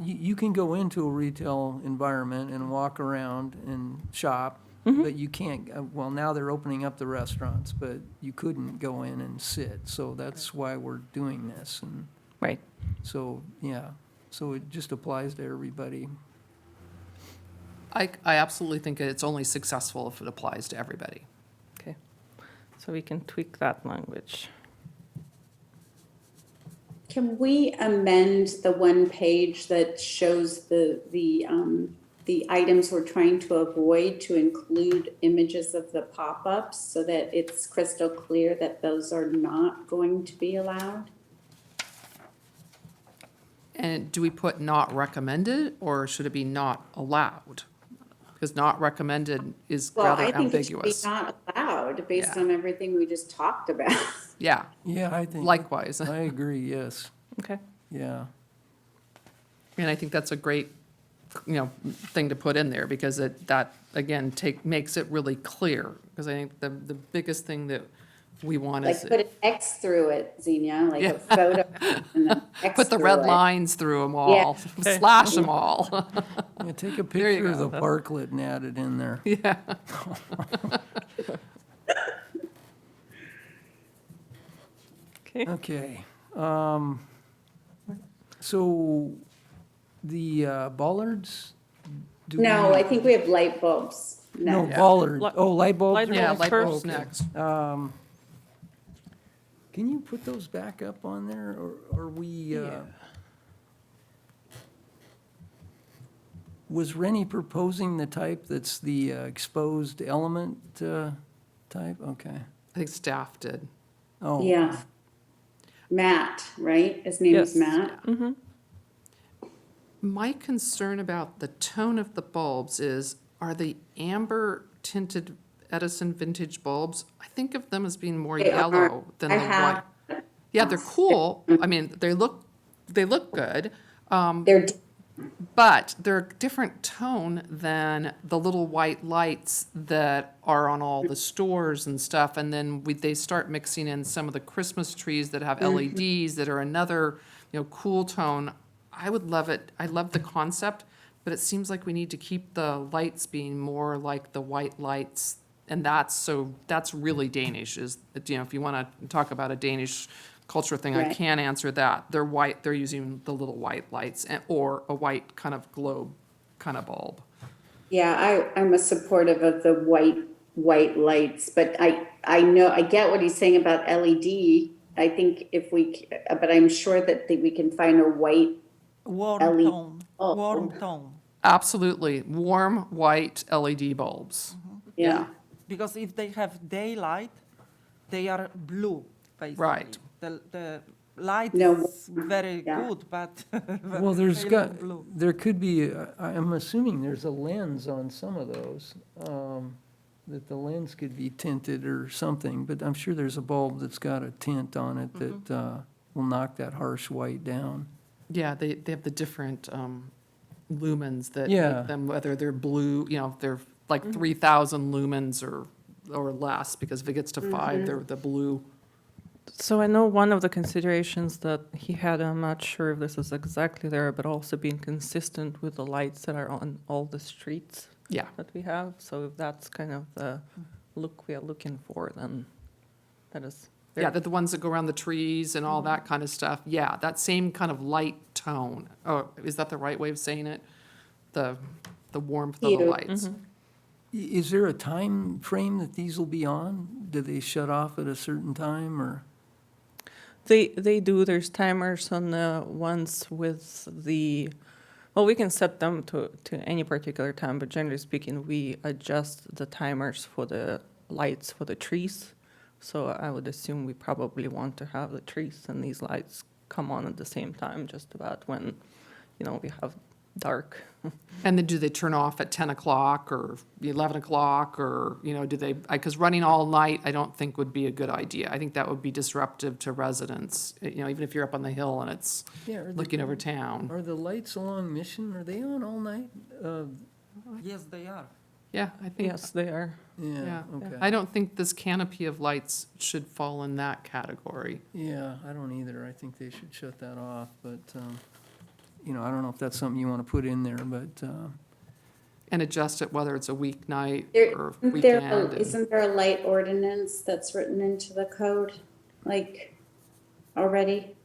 S2: you can go into a retail environment and walk around and shop, but you can't, well, now they're opening up the restaurants, but you couldn't go in and sit. So that's why we're doing this. And
S1: Right.
S2: so, yeah, so it just applies to everybody.
S3: I absolutely think it's only successful if it applies to everybody.
S1: Okay. So we can tweak that language.
S4: Can we amend the one page that shows the items we're trying to avoid to include images of the pop-ups so that it's crystal clear that those are not going to be allowed?
S3: And do we put not recommended, or should it be not allowed? because not recommended is
S4: Well,
S3: rather
S4: I think it should be
S3: ambiguous.
S4: not allowed based
S3: Yeah.
S4: on everything we just talked about.
S3: Yeah,
S2: Yeah, I think.
S3: likewise.
S2: I agree, yes,
S1: Okay.
S2: yeah.
S3: And I think that's a great, thing to put in there, because that, again, makes it really clear. Because I think the biggest thing that we want is,
S4: Like put an X through it, Xenia, like
S3: Yeah.
S4: a photo and then X
S3: put the
S4: through
S3: red
S4: it.
S3: lines through them
S4: Yeah.
S3: all, slash them all.
S2: Yeah, take a
S3: There you
S2: picture of
S3: go.
S2: the parklet and add it in there.
S3: Yeah.
S1: Okay.
S2: Okay, so the bollards? do
S4: No,
S2: we-
S4: I think we have light bulbs
S2: No,
S4: next.
S2: bollard,
S1: Li-
S2: oh, light bulbs?
S1: light
S2: are
S3: Yeah,
S1: bulbs
S2: next?
S3: light
S1: first.
S3: bulbs
S2: Okay.
S3: next.
S2: Can you put those back up on there, or we, was Rennie proposing the type that's the exposed element type? Okay.
S3: I think staff did.
S2: Oh.
S4: Yeah. Matt, right? His name is
S1: Yes.
S4: Matt.
S1: Mm-hmm.
S3: My concern about the tone of the bulbs is, are they amber tinted Edison vintage bulbs? I think of them as being more
S4: They are.
S3: yellow than
S4: I
S3: the
S4: have-
S3: white. Yeah, they're cool. I mean, they look good.
S4: They're,
S3: But they're a different tone than the little white lights that are on all the stores and stuff. And then they start mixing in some of the Christmas trees that have LEDs that are another, cool tone. I would love it. I love the concept, but it seems like we need to keep the lights being more like the white lights. And that's really Danish, if you want to talk about a Danish culture thing, I
S4: Right.
S3: can't answer that. They're white, they're using the little white lights, or a white kind of globe kind of bulb.
S4: yeah, I'm a supportive of the white lights, but I know, I get what he's saying about LED. I think but I'm sure that we can find a white,
S5: Warm
S4: LED.
S5: tone,
S4: Oh.
S5: warm tone.
S3: Absolutely, warm white LED bulbs.
S4: yeah.
S5: Because if they have daylight, they are blue, basically.
S3: Right.
S5: The light
S4: No,
S5: is very
S4: yeah.
S5: good, but.
S2: Well,
S5: they look blue.
S2: there could be, I'm assuming there's a lens on some of those, that the lens could be tinted or something, but I'm sure there's a bulb that's got a tint on it that will knock that harsh white down.
S3: Yeah, they have the different lumens that
S2: Yeah.
S3: make them, whether they're blue, they're like 3,000 lumens or less, because if it gets to 5, they're the blue.
S1: So I know one of the considerations that he had, I'm not sure if this is exactly there, but also being consistent with the lights that are on all the streets
S3: Yeah.
S1: that we have. So if that's kind of the look we are looking for, then that is.
S3: Yeah, they're the ones that go around the trees and
S1: Mm-hmm.
S3: all that kind of stuff. Yeah, that same kind of light tone. Oh, is that the right way of saying it? The warmth of the
S4: Hue.
S3: lights.
S1: Mm-hmm.
S2: Is there a time frame that these will be on? Do they shut off at a certain time, or?
S1: They do. There's timers on the ones with well, we can set them to any particular time, but generally speaking, we adjust the timers for the lights for the trees. So I would assume we probably want to have the trees and these lights come on at the same time, just about when, we have dark.
S3: And then do they turn off at 10 o'clock or 11 o'clock, or, do they, because running all night, I don't think would be a good idea. I think that would be disruptive to residents, even if you're up on the hill and it's looking over town.
S2: Are the lights along Mission, are they on all night?
S5: Yes, they are.
S3: Yeah, I think.
S1: Yes, they are.
S2: Yeah,
S3: Yeah.
S2: okay.
S3: I don't think this canopy of lights should fall in that category.
S2: Yeah, I don't either. I think they should shut that off, but, I don't know if that's something you want to put in there, but,
S3: And adjust it whether it's a weeknight or
S4: Isn't there,
S3: weekend. and-
S4: isn't there a light ordinance that's written into the code, like, already?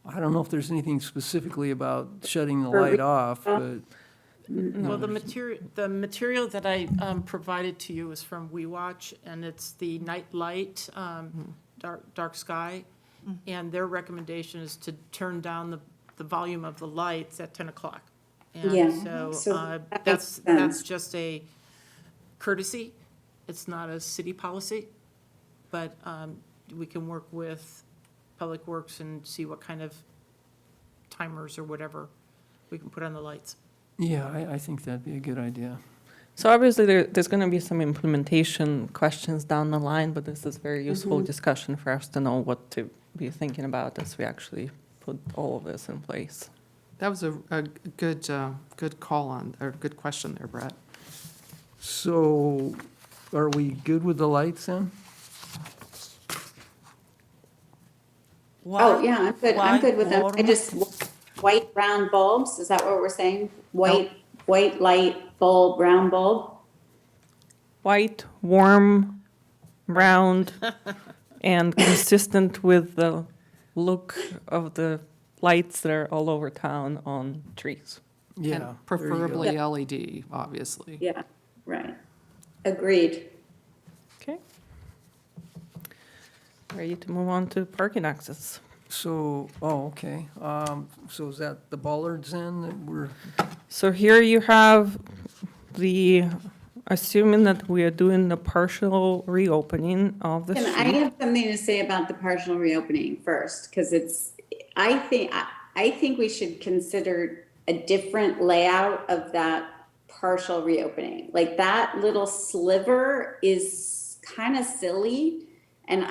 S2: I don't know if there's anything specifically about shutting the
S4: For
S2: light off, but,
S6: Well, the material that I provided to you is from WeWatch, and it's the night light, dark sky. And their recommendation is to turn down the volume of the lights at 10 o'clock.
S4: Yeah,
S6: And so
S4: so that makes
S6: that's
S4: sense.
S6: just a courtesy. It's not a city policy. But we can work with Public Works and see what kind of timers or whatever we can put on the lights.
S2: Yeah, I think that'd be a good idea.
S1: So obviously there's going to be some implementation questions down the line, but this is very useful discussion for us to know what to be thinking about as we actually put all of this in place.
S3: That was a good call on, or good question there, Brett.
S2: So are we good with the lights then?
S4: Oh, yeah, I'm good with them. I
S5: Warm.
S4: just, white round bulbs, is that what we're saying? White light bulb, round bulb?
S1: White, warm, round, and consistent with the look of the lights that are all over town on trees.
S2: Yeah.
S3: And
S2: there you go.
S3: preferably LED, obviously.
S4: Yeah, right. Agreed.
S1: Okay. Ready to move on to parking access.
S2: So, okay. So is that the bollards then that we're,
S1: So here you have the, assuming that we are doing the partial reopening of the
S4: And I
S1: street.
S4: have something to say about the partial reopening first, because I think we should consider a different layout of that partial reopening. Like that little sliver is kind of silly. And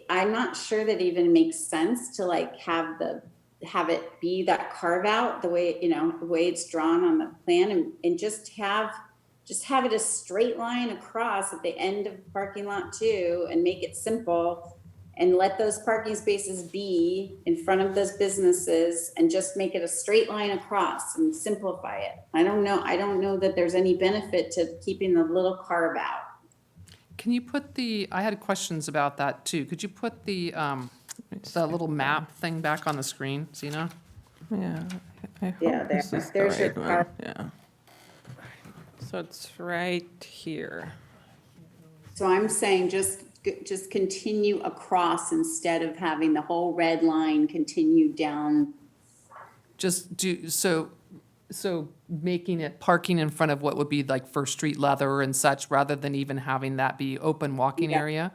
S4: I'm not sure that even makes sense to like have it be that carve out the way, the way it's drawn on the plan and just have it a straight line across at the end of parking lot 2 and make it simple and let those parking spaces be in front of those businesses and just make it a straight line across and simplify it. I don't know that there's any benefit to keeping the little carve out.
S3: Can you put I had questions about that too. Could you put the little map thing back on the screen, Zena?
S1: Yeah, I hope
S4: Yeah,
S1: this is the
S4: there's your
S1: right one,
S4: car.
S1: yeah. So it's right here.
S4: So I'm saying just continue across instead of having the whole red line continue down.
S3: Just so making it parking in front of what would be like First Street Leather and such, rather than even having that be open walking
S4: Yeah.
S3: area.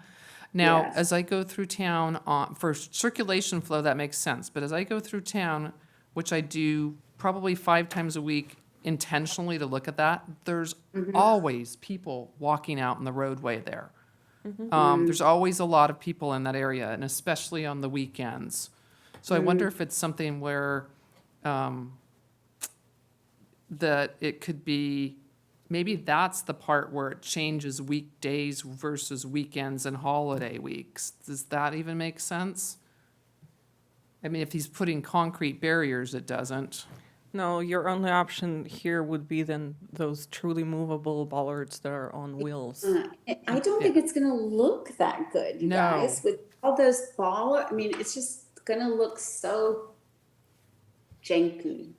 S3: Now,
S4: Yes.
S3: as I go through town, for circulation flow, that makes sense, but as I go through town, which I do probably 5 times a week intentionally to look at that, there's always people walking out in the roadway there. There's always a lot of people in that area, and especially on the weekends. So I wonder if it's something where, that it could be, maybe that's the part where it changes weekdays versus weekends and holiday weeks. Does that even make sense? I mean, if he's putting concrete barriers, it doesn't.
S1: No, your only option here would be then those truly movable bollards that are on wheels.
S4: I don't think it's gonna look that good, you
S3: No.
S4: guys, with all those I mean, it's just gonna look so janky,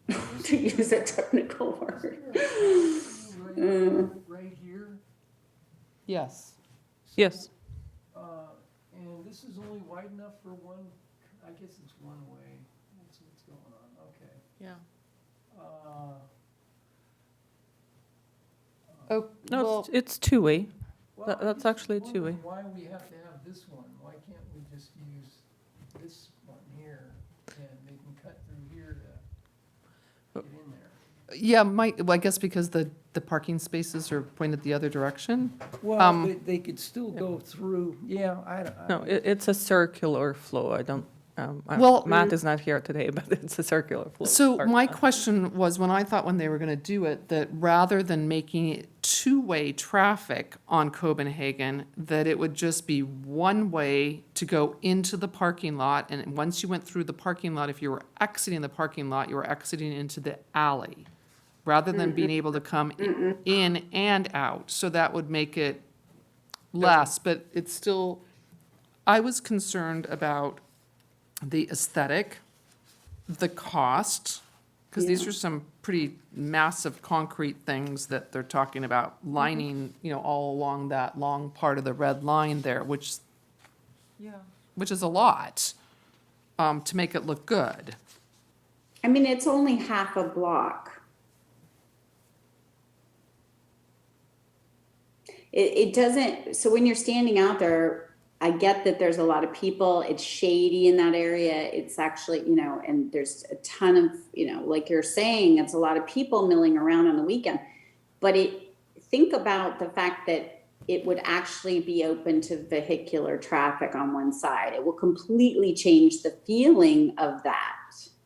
S4: to use a technical word.
S2: right here?
S3: Yes.
S1: Yes,
S2: And this is only wide enough for one, I guess it's one way. That's what's going on, okay.
S6: Yeah.
S3: Oh,
S1: no,
S3: well,
S1: it's two-way.
S2: Well,
S1: That-
S2: I
S1: that's
S2: just
S1: actually
S2: wondered
S1: two-way.
S2: why we have to have this one? Why can't we just use this one here and they can cut through here to get in there?
S3: yeah, well, I guess because the parking spaces are pointed the other direction.
S2: Well, they could still go through, yeah,
S1: No, it's a circular flow. I don't,
S3: Well-
S1: Matt is not here today, but it's a circular flow.
S3: So
S1: Sorry.
S3: my question was, when they were gonna do it, that rather than making it two-way traffic on Copenhagen, that it would just be one way to go into the parking lot, and once you went through the parking lot, if you were exiting the parking lot, you were exiting into the alley, rather than being able to come in and out. So that would make it less, but it's still, I was concerned about the aesthetic, the cost, because these are some pretty massive concrete things that they're talking about lining, all along that long part of the red line there, which is a lot, to make it look good.
S4: I mean, it's only half a block. It doesn't, so when you're standing out there, I get that there's a lot of people, it's shady in that area, it's actually, and there's a ton of, like you're saying, it's a lot of people milling around on the weekend. But think about the fact that it would actually be open to vehicular traffic on one side. It will completely change the feeling of that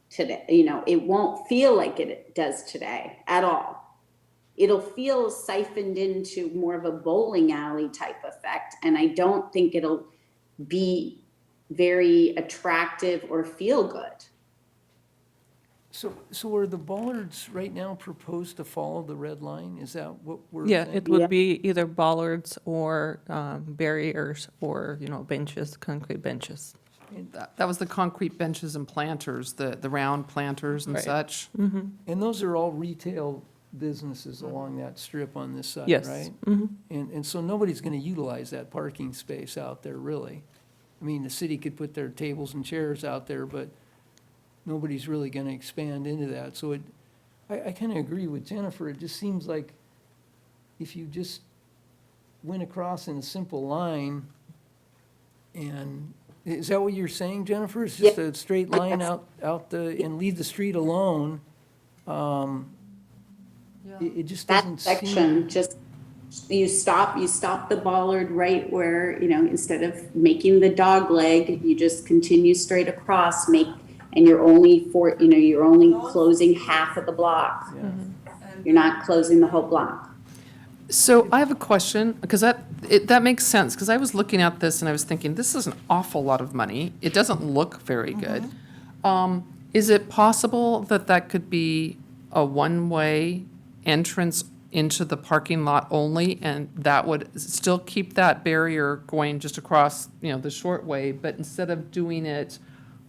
S4: today. It won't feel like it does today at all. It'll feel siphoned into more of a bowling alley type effect. And I don't think it'll be very attractive or feel good.
S2: So are the bollards right now proposed to follow the red line? Is that what we're
S1: Yeah,
S2: saying?
S1: it would be either bollards or barriers or, benches, concrete benches.
S3: That was the concrete benches and planters, the round planters and
S1: Right.
S3: such.
S2: And those are all retail businesses along that strip on this side,
S1: Yes.
S2: right?
S1: Mhm.
S2: And so nobody's gonna utilize that parking space out there, really. I mean, the city could put their tables and chairs out there, but nobody's really gonna expand into that. So I kinda agree with Jennifer. It just seems like if you just went across in a simple line and, is that what you're saying, Jennifer? It's just a straight line out and leave the street alone? It just
S4: That
S2: doesn't
S4: section,
S2: seem.
S4: just, you stop the bollard right where, instead of making the dog leg, you just continue straight across, and you're only closing half of the block.
S2: Yeah.
S4: You're not closing the whole block.
S3: So I have a question, because that makes sense, because I was looking at this and I was thinking, this is an awful lot of money. It doesn't look very good. Is it possible that could be a one-way entrance into the parking lot only, and that would still keep that barrier going just across, the short way, but instead of doing it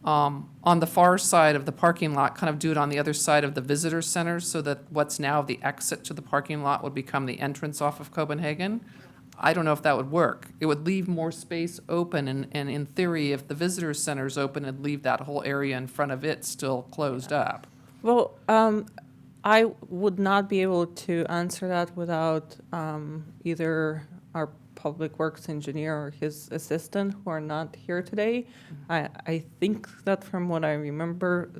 S3: on the far side of the parking lot, kind of do it on the other side of the visitor center, so that what's now the exit to the parking lot would become the entrance off of Copenhagen? I don't know if that would work. It would leave more space open, and in theory, if the visitor center's open, it'd leave that whole area in front of it still closed up.
S1: Well, I would not be able to answer that without either our public works engineer or his assistant, who are not here today. I think that from what I remember,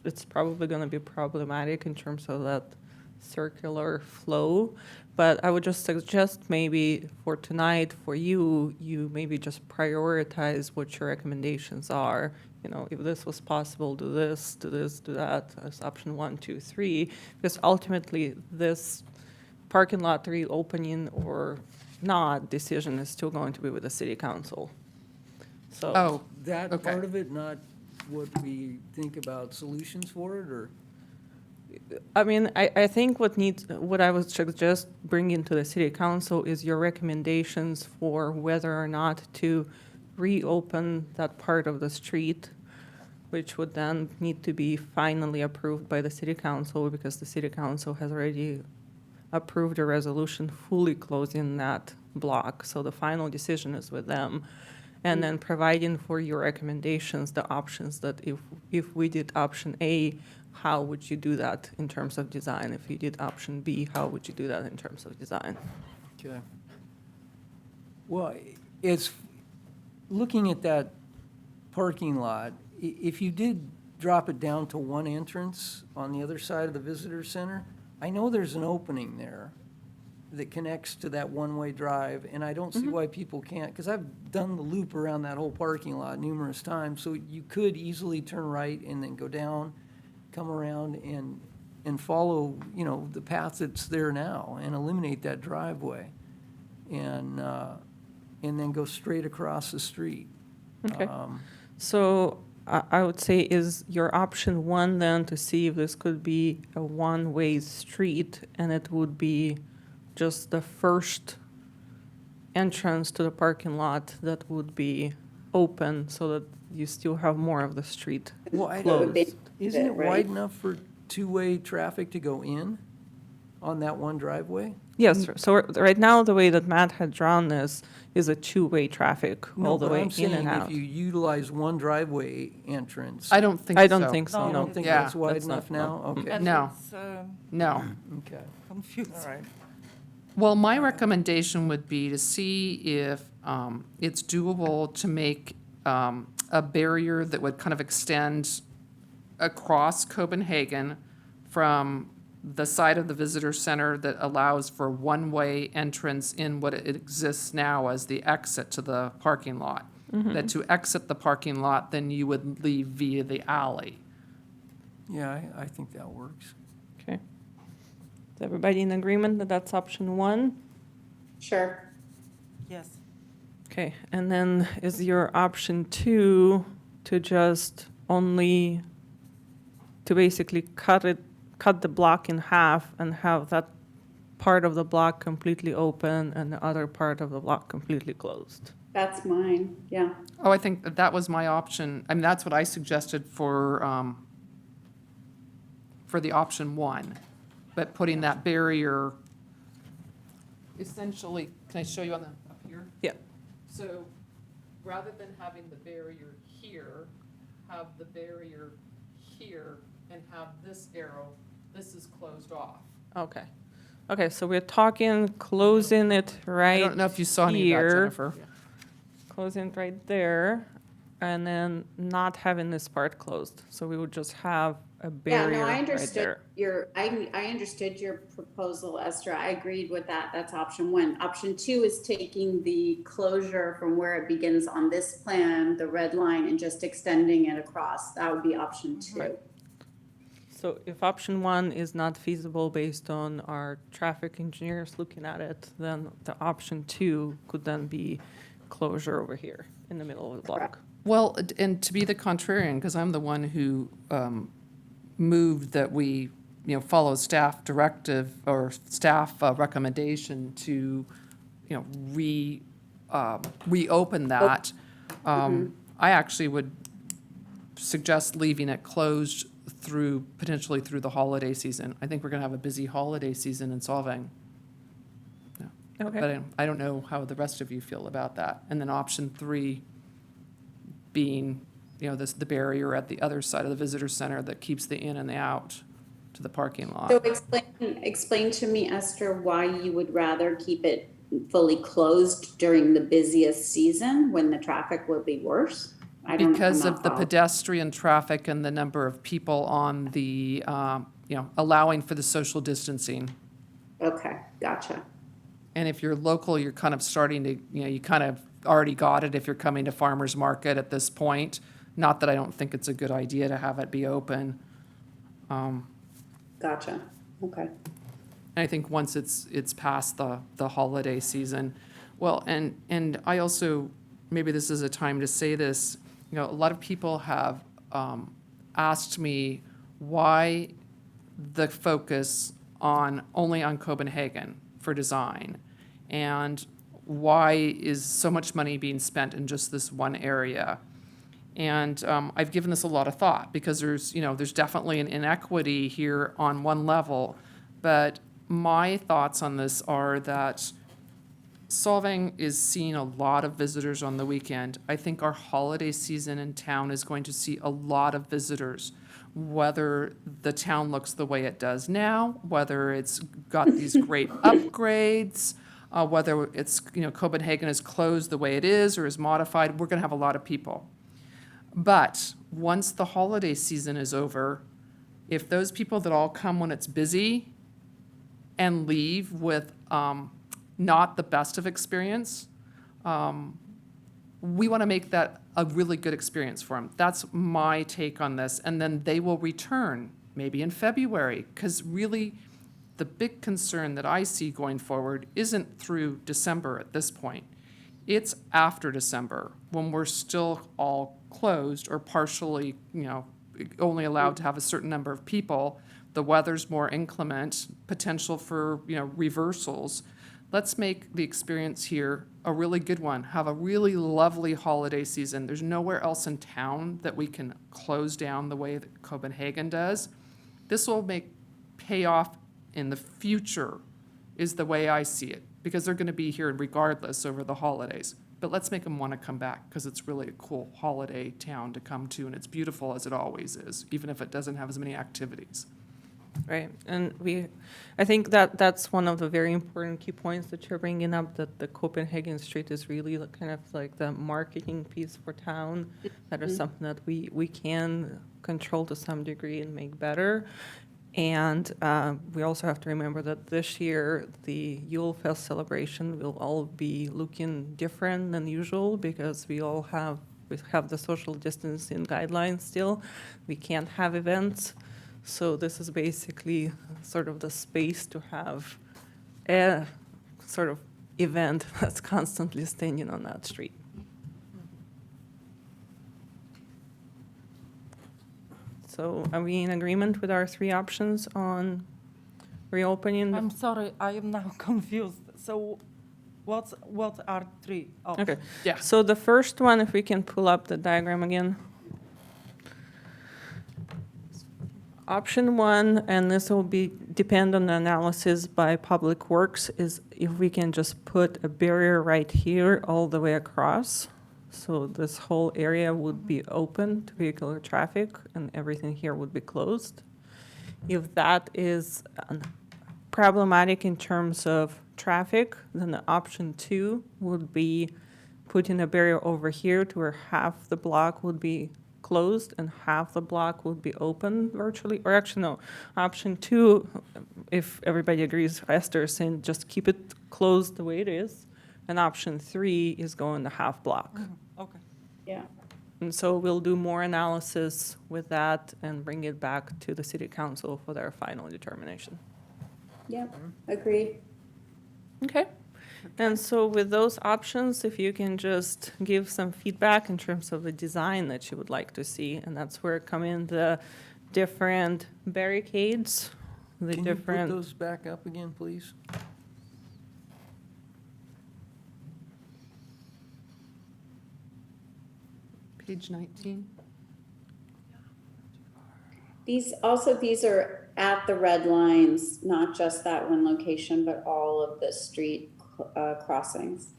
S1: it's probably going to be problematic in terms of that circular flow. But I would just suggest maybe for tonight, for you maybe just prioritize what your recommendations are. If this was possible, do this, do that, as option 1, 2, 3, because ultimately this parking lot reopening or not decision is still going to be with the city council. So.
S3: Oh,
S2: That
S3: Okay.
S2: part of it, not what we think about solutions for it, or?
S1: I mean, I think what I would suggest bringing to the city council is your recommendations for whether or not to reopen that part of the street, which would then need to be finally approved by the city council, because the city council has already approved a resolution fully closing that block. So the final decision is with them. And then providing for your recommendations, the options that if we did option A, how would you do that in terms of design? If you did option B, how would you do that in terms of design?
S2: Okay. Well, it's, looking at that parking lot, if you did drop it down to one entrance on the other side of the visitor center, I know there's an opening there that connects to that one-way drive, and I don't see why people can't, because I've done the loop around that whole parking lot numerous times, so you could easily turn right and then go down, come around and follow, the path that's there now and eliminate that driveway and then go straight across the street.
S1: Okay. So I would say, is your option 1 then to see if this could be a one-way street, and it would be just the first entrance to the parking lot that would be open, so that you still have more of the street
S2: Well,
S1: closed?
S2: isn't it
S4: Right.
S2: wide enough for two-way traffic to go in on that one driveway?
S1: Yes, so right now, the way that Matt had drawn this is a two-way traffic all the
S2: No, but
S1: way
S2: I'm
S1: in
S2: saying
S1: and out.
S2: if you utilize one driveway entrance.
S3: I don't think so.
S1: I don't think so,
S2: You
S1: no.
S2: don't think
S3: Yeah.
S2: that's wide
S1: That's
S2: enough
S1: not-
S2: now? Okay,
S5: And
S3: No.
S5: it's
S3: No.
S2: okay,
S5: confusing.
S2: all right.
S3: Well, my recommendation would be to see if it's doable to make a barrier that would kind of extend across Copenhagen from the side of the visitor center that allows for one-way entrance in what it exists now as the exit to the parking lot. That to exit the parking lot, then you would leave via the alley.
S2: Yeah, I think that works.
S1: Okay. Is everybody in agreement that that's option one?
S4: Sure.
S5: Yes.
S1: Okay, and then is your option two to just only, to basically cut the block in half and have that part of the block completely open and the other part of the block completely closed?
S4: That's mine, yeah.
S3: Oh, I think that was my option. I mean, that's what I suggested for the option one. But putting that barrier, essentially, can I show you on the, up here?
S1: Yeah.
S3: So rather than having the barrier here, have the barrier here and have this arrow, this is closed off.
S1: Okay. Okay, so we're talking closing it right
S3: I don't know if you saw any of that,
S1: here.
S3: Jennifer.
S1: Closing it right there, and then not having this part closed. So we would just have a
S4: Yeah,
S1: barrier
S4: no, I
S1: right
S4: understood
S1: there.
S4: I understood your proposal, Esther. I agreed with that. That's option one. Option two is taking the closure from where it begins on this plan, the red line, and just extending it across. That would be option two.
S1: Right. So if option one is not feasible based on our traffic engineers looking at it, then the option two could then be closure over here in the middle of the block.
S3: Well, and to be the contrarian, because I'm the one who moved that we, follow staff directive or staff recommendation to, reopen that. I actually would suggest leaving it closed potentially through the holiday season. I think we're going to have a busy holiday season in Solvang.
S1: Okay.
S3: But I don't know how the rest of you feel about that. And then option three being, the barrier at the other side of the visitor center that keeps the in and the out to the parking lot.
S4: So explain to me, Esther, why you would rather keep it fully closed during the busiest season when the traffic will be worse?
S3: Because of the
S4: pedestrian.
S3: pedestrian traffic and the number of people on the, allowing for the social distancing.
S4: Okay, gotcha.
S3: And if you're local, you're kind of starting to, you kind of already got it if you're coming to farmer's market at this point. Not that I don't think it's a good idea to have it be open.
S4: Gotcha, okay.
S3: I think once it's past the holiday season. Well, and I also, maybe this is a time to say this, a lot of people have asked me why the focus only on Copenhagen for design, and why is so much money being spent in just this one area. And I've given this a lot of thought because there's definitely an inequity here on one level, but my thoughts on this are that Solvang is seeing a lot of visitors on the weekend. I think our holiday season in town is going to see a lot of visitors, whether the town looks the way it does now, whether it's got these great upgrades, whether it's, Copenhagen is closed the way it is or is modified, we're gonna have a lot of people. But once the holiday season is over, if those people that all come when it's busy and leave with not the best of experience, we want to make that a really good experience for them. That's my take on this. And then they will return, maybe in February, because really the big concern that I see going forward isn't through December at this point. It's after December, when we're still all closed or partially, only allowed to have a certain number of people. The weather's more inclement, potential for, reversals. Let's make the experience here a really good one. Have a really lovely holiday season. There's nowhere else in town that we can close down the way that Copenhagen does. This will pay off in the future, is the way I see it, because they're going to be here regardless over the holidays. But let's make them want to come back, because it's really a cool holiday town to come to, and it's beautiful as it always is, even if it doesn't have as many activities.
S1: Right, and I think that that's one of the very important key points that you're bringing up, that the Copenhagen Street is really kind of like the marketing piece for town. That is something that we can control to some degree and make better. And we also have to remember that this year, the Yule Fest celebration will all be looking different than usual because we have the social distancing guidelines still. We can't have events. So this is basically sort of the space to have a sort of event that's constantly standing on that street. So are we in agreement with our three options on reopening?
S5: I'm sorry, I am now confused. So what are three options?
S1: Okay.
S6: Yeah.
S1: So the first one, if we can pull up the diagram again. Option one, and this will depend on the analysis by Public Works, is if we can just put a barrier right here all the way across. So this whole area would be open to vehicular traffic and everything here would be closed. If that is problematic in terms of traffic, then the option two would be putting a barrier over here to where half the block would be closed and half the block would be open virtually, or actually no, option two, if everybody agrees, Esther is saying just keep it closed the way it is, and option three is going the half block.
S5: Okay.
S4: Yeah.
S1: And so we'll do more analysis with that and bring it back to the city council for their final determination.
S4: Yep, agreed.
S1: Okay. And so with those options, if you can just give some feedback in terms of the design that you would like to see, and that's where come in the different barricades, the
S2: Can you put
S1: different.
S2: those back up again, please?
S3: Page 19.
S4: These are at the red lines, not just that one location, but all of the street crossings.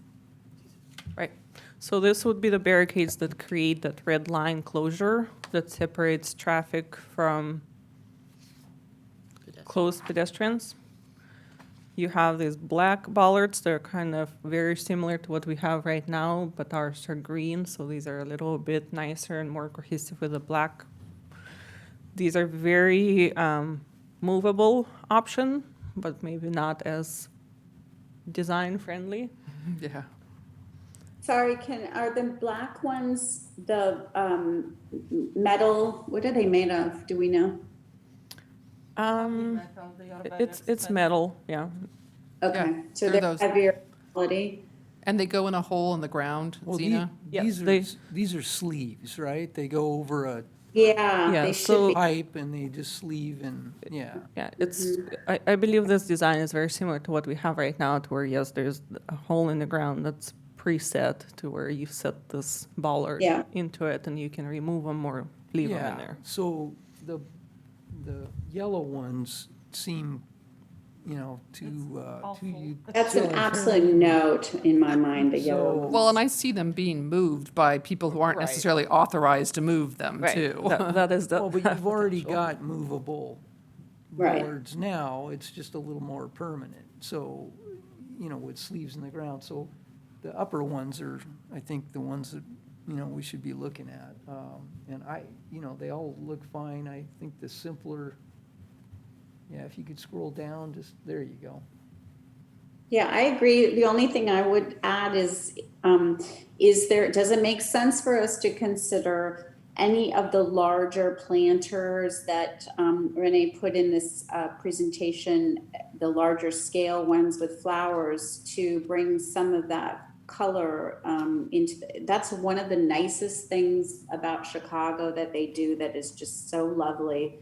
S1: Right. So this would be the barricades that create that red line closure that separates traffic from closed pedestrians. You have these black bollards. They're kind of very similar to what we have right now, but ours are green, so these are a little bit nicer and more cohesive with the black. These are very movable option, but maybe not as design friendly.
S3: Yeah.
S4: Sorry, are the black ones the metal, what are they made of? Do we know?
S1: It's metal, yeah.
S4: Okay,
S3: Yeah,
S4: so
S3: they're
S4: they're
S3: those.
S4: heavier quality.
S3: And they go in a hole in the ground,
S2: Well,
S3: Zena?
S1: Yeah,
S2: these are sleeves, right? They go over a
S4: Yeah,
S1: Yeah,
S4: they
S1: so-
S4: should be.
S2: pipe and they just sleeve and, yeah.
S1: Yeah, I believe this design is very similar to what we have right now, to where, yes, there's a hole in the ground that's preset to where you set this bollard
S4: Yeah.
S1: into it and you can remove them or leave them in
S2: Yeah,
S1: there.
S2: so the yellow ones seem, too
S5: awful.
S4: That's an absolute note in my mind, the yellow
S2: So-
S4: ones.
S3: Well, and I see them being moved by people who aren't
S1: Right.
S3: necessarily authorized to move them,
S1: Right,
S3: too.
S1: that is the.
S2: Well, but you've already got movable
S4: Right.
S2: bollards now, it's just a little more permanent, so, with sleeves in the ground, so the upper ones are, I think, the ones that, we should be looking at. And they all look fine, I think the simpler, yeah, if you could scroll down, just, there you go.
S4: Yeah, I agree. The only thing I would add is does it make sense for us to consider any of the larger planters that Renee put in this presentation, the larger scale ones with flowers, to bring some of that color that's one of the nicest things about Chicago that they do that is just so lovely,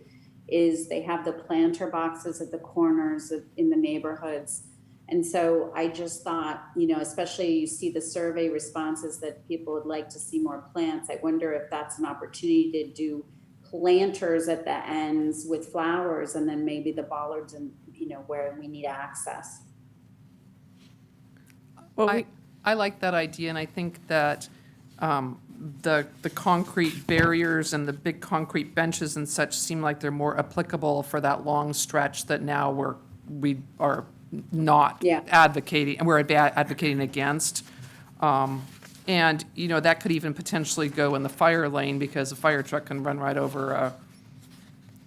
S4: is they have the planter boxes at the corners in the neighborhoods. And so I just thought, especially you see the survey responses that people would like to see more plants. I wonder if that's an opportunity to do planters at the ends with flowers and then maybe the bollards and, where we need access.
S1: Well,
S3: I like that idea, and I think that the concrete barriers and the big concrete benches and such seem like they're more applicable for that long stretch that now we are not
S4: Yeah.
S3: advocating, and we're advocating against. And, you know, that could even potentially go in the fire lane because a fire truck can run right over a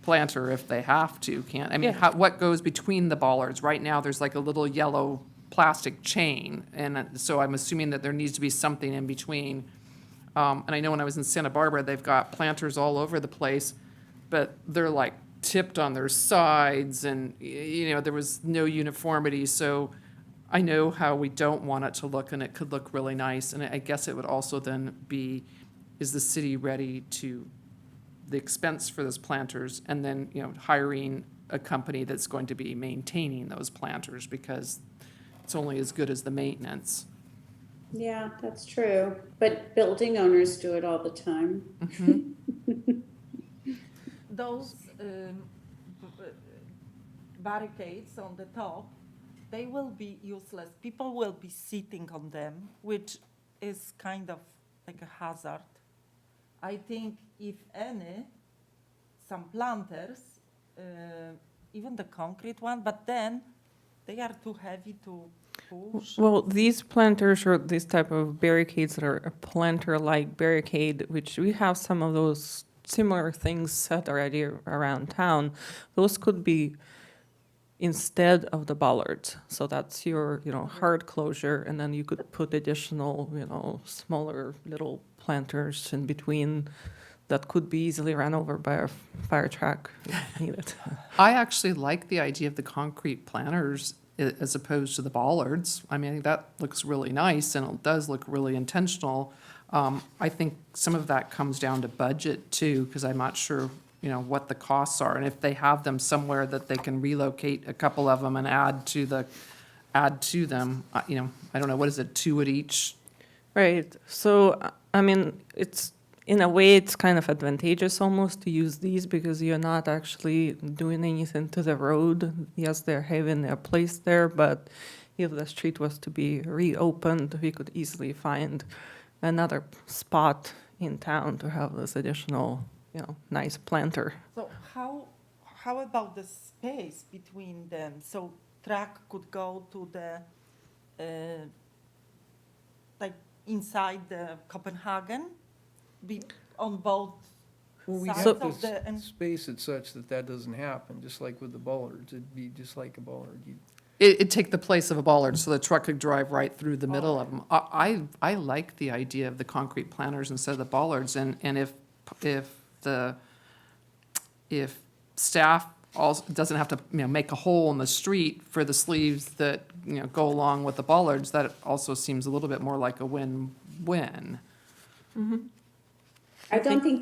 S3: planter if they have to, can't? I mean,
S1: Yeah.
S3: what goes between the bollards? Right now, there's like a little yellow plastic chain, and so I'm assuming that there needs to be something in between. And I know when I was in Santa Barbara, they've got planters all over the place, but they're like tipped on their sides, and, you know, there was no uniformity, so I know how we don't want it to look, and it could look really nice, and I guess it would also then be, is the city ready to, the expense for those planters, and then, you know, hiring a company that's going to be maintaining those planters, because it's only as good as the maintenance.
S4: Yeah, that's true. But building owners do it all the time.
S5: Those barricades on the top, they will be useless. People will be sitting on them, which is kind of like a hazard. I think if any, some planters, even the concrete one, but then they are too heavy to push.
S1: Well, these planters or this type of barricades that are a planter-like barricade, which we have some of those similar things set already around town, those could be instead of the bollards. So that's your, you know, hard closure, and then you could put additional, you know, smaller little planters in between that could be easily run over by a fire truck if needed.
S3: I actually like the idea of the concrete planters as opposed to the bollards. I mean, I think that looks really nice, and it does look really intentional. I think some of that comes down to budget too, because I'm not sure, you know, what the costs are, and if they have them somewhere that they can relocate a couple of them and add to them, you know, I don't know, what is it, 2 at each?
S1: Right. So, I mean, it's, in a way, it's kind of advantageous almost to use these because you're not actually doing anything to the road. Yes, they're having their place there, but if the street was to be reopened, we could easily find another spot in town to have this additional, you know, nice planter.
S5: So how about the space between them? So truck could go to the, like inside the Copenhagen, be on both
S2: Well, we
S5: sides
S2: have
S5: of
S2: to
S5: the, and
S2: space it such that that doesn't happen, just like with the bollards. It'd be just like a bollard.
S3: It'd take the place of a bollard, so the truck could drive right through the middle of them. I like the idea of the concrete planters instead of the bollards, and if staff also doesn't have to, you know, make a hole in the street for the sleeves that, you know, go along with the bollards, that also seems a little bit more like a win-win.
S4: I don't think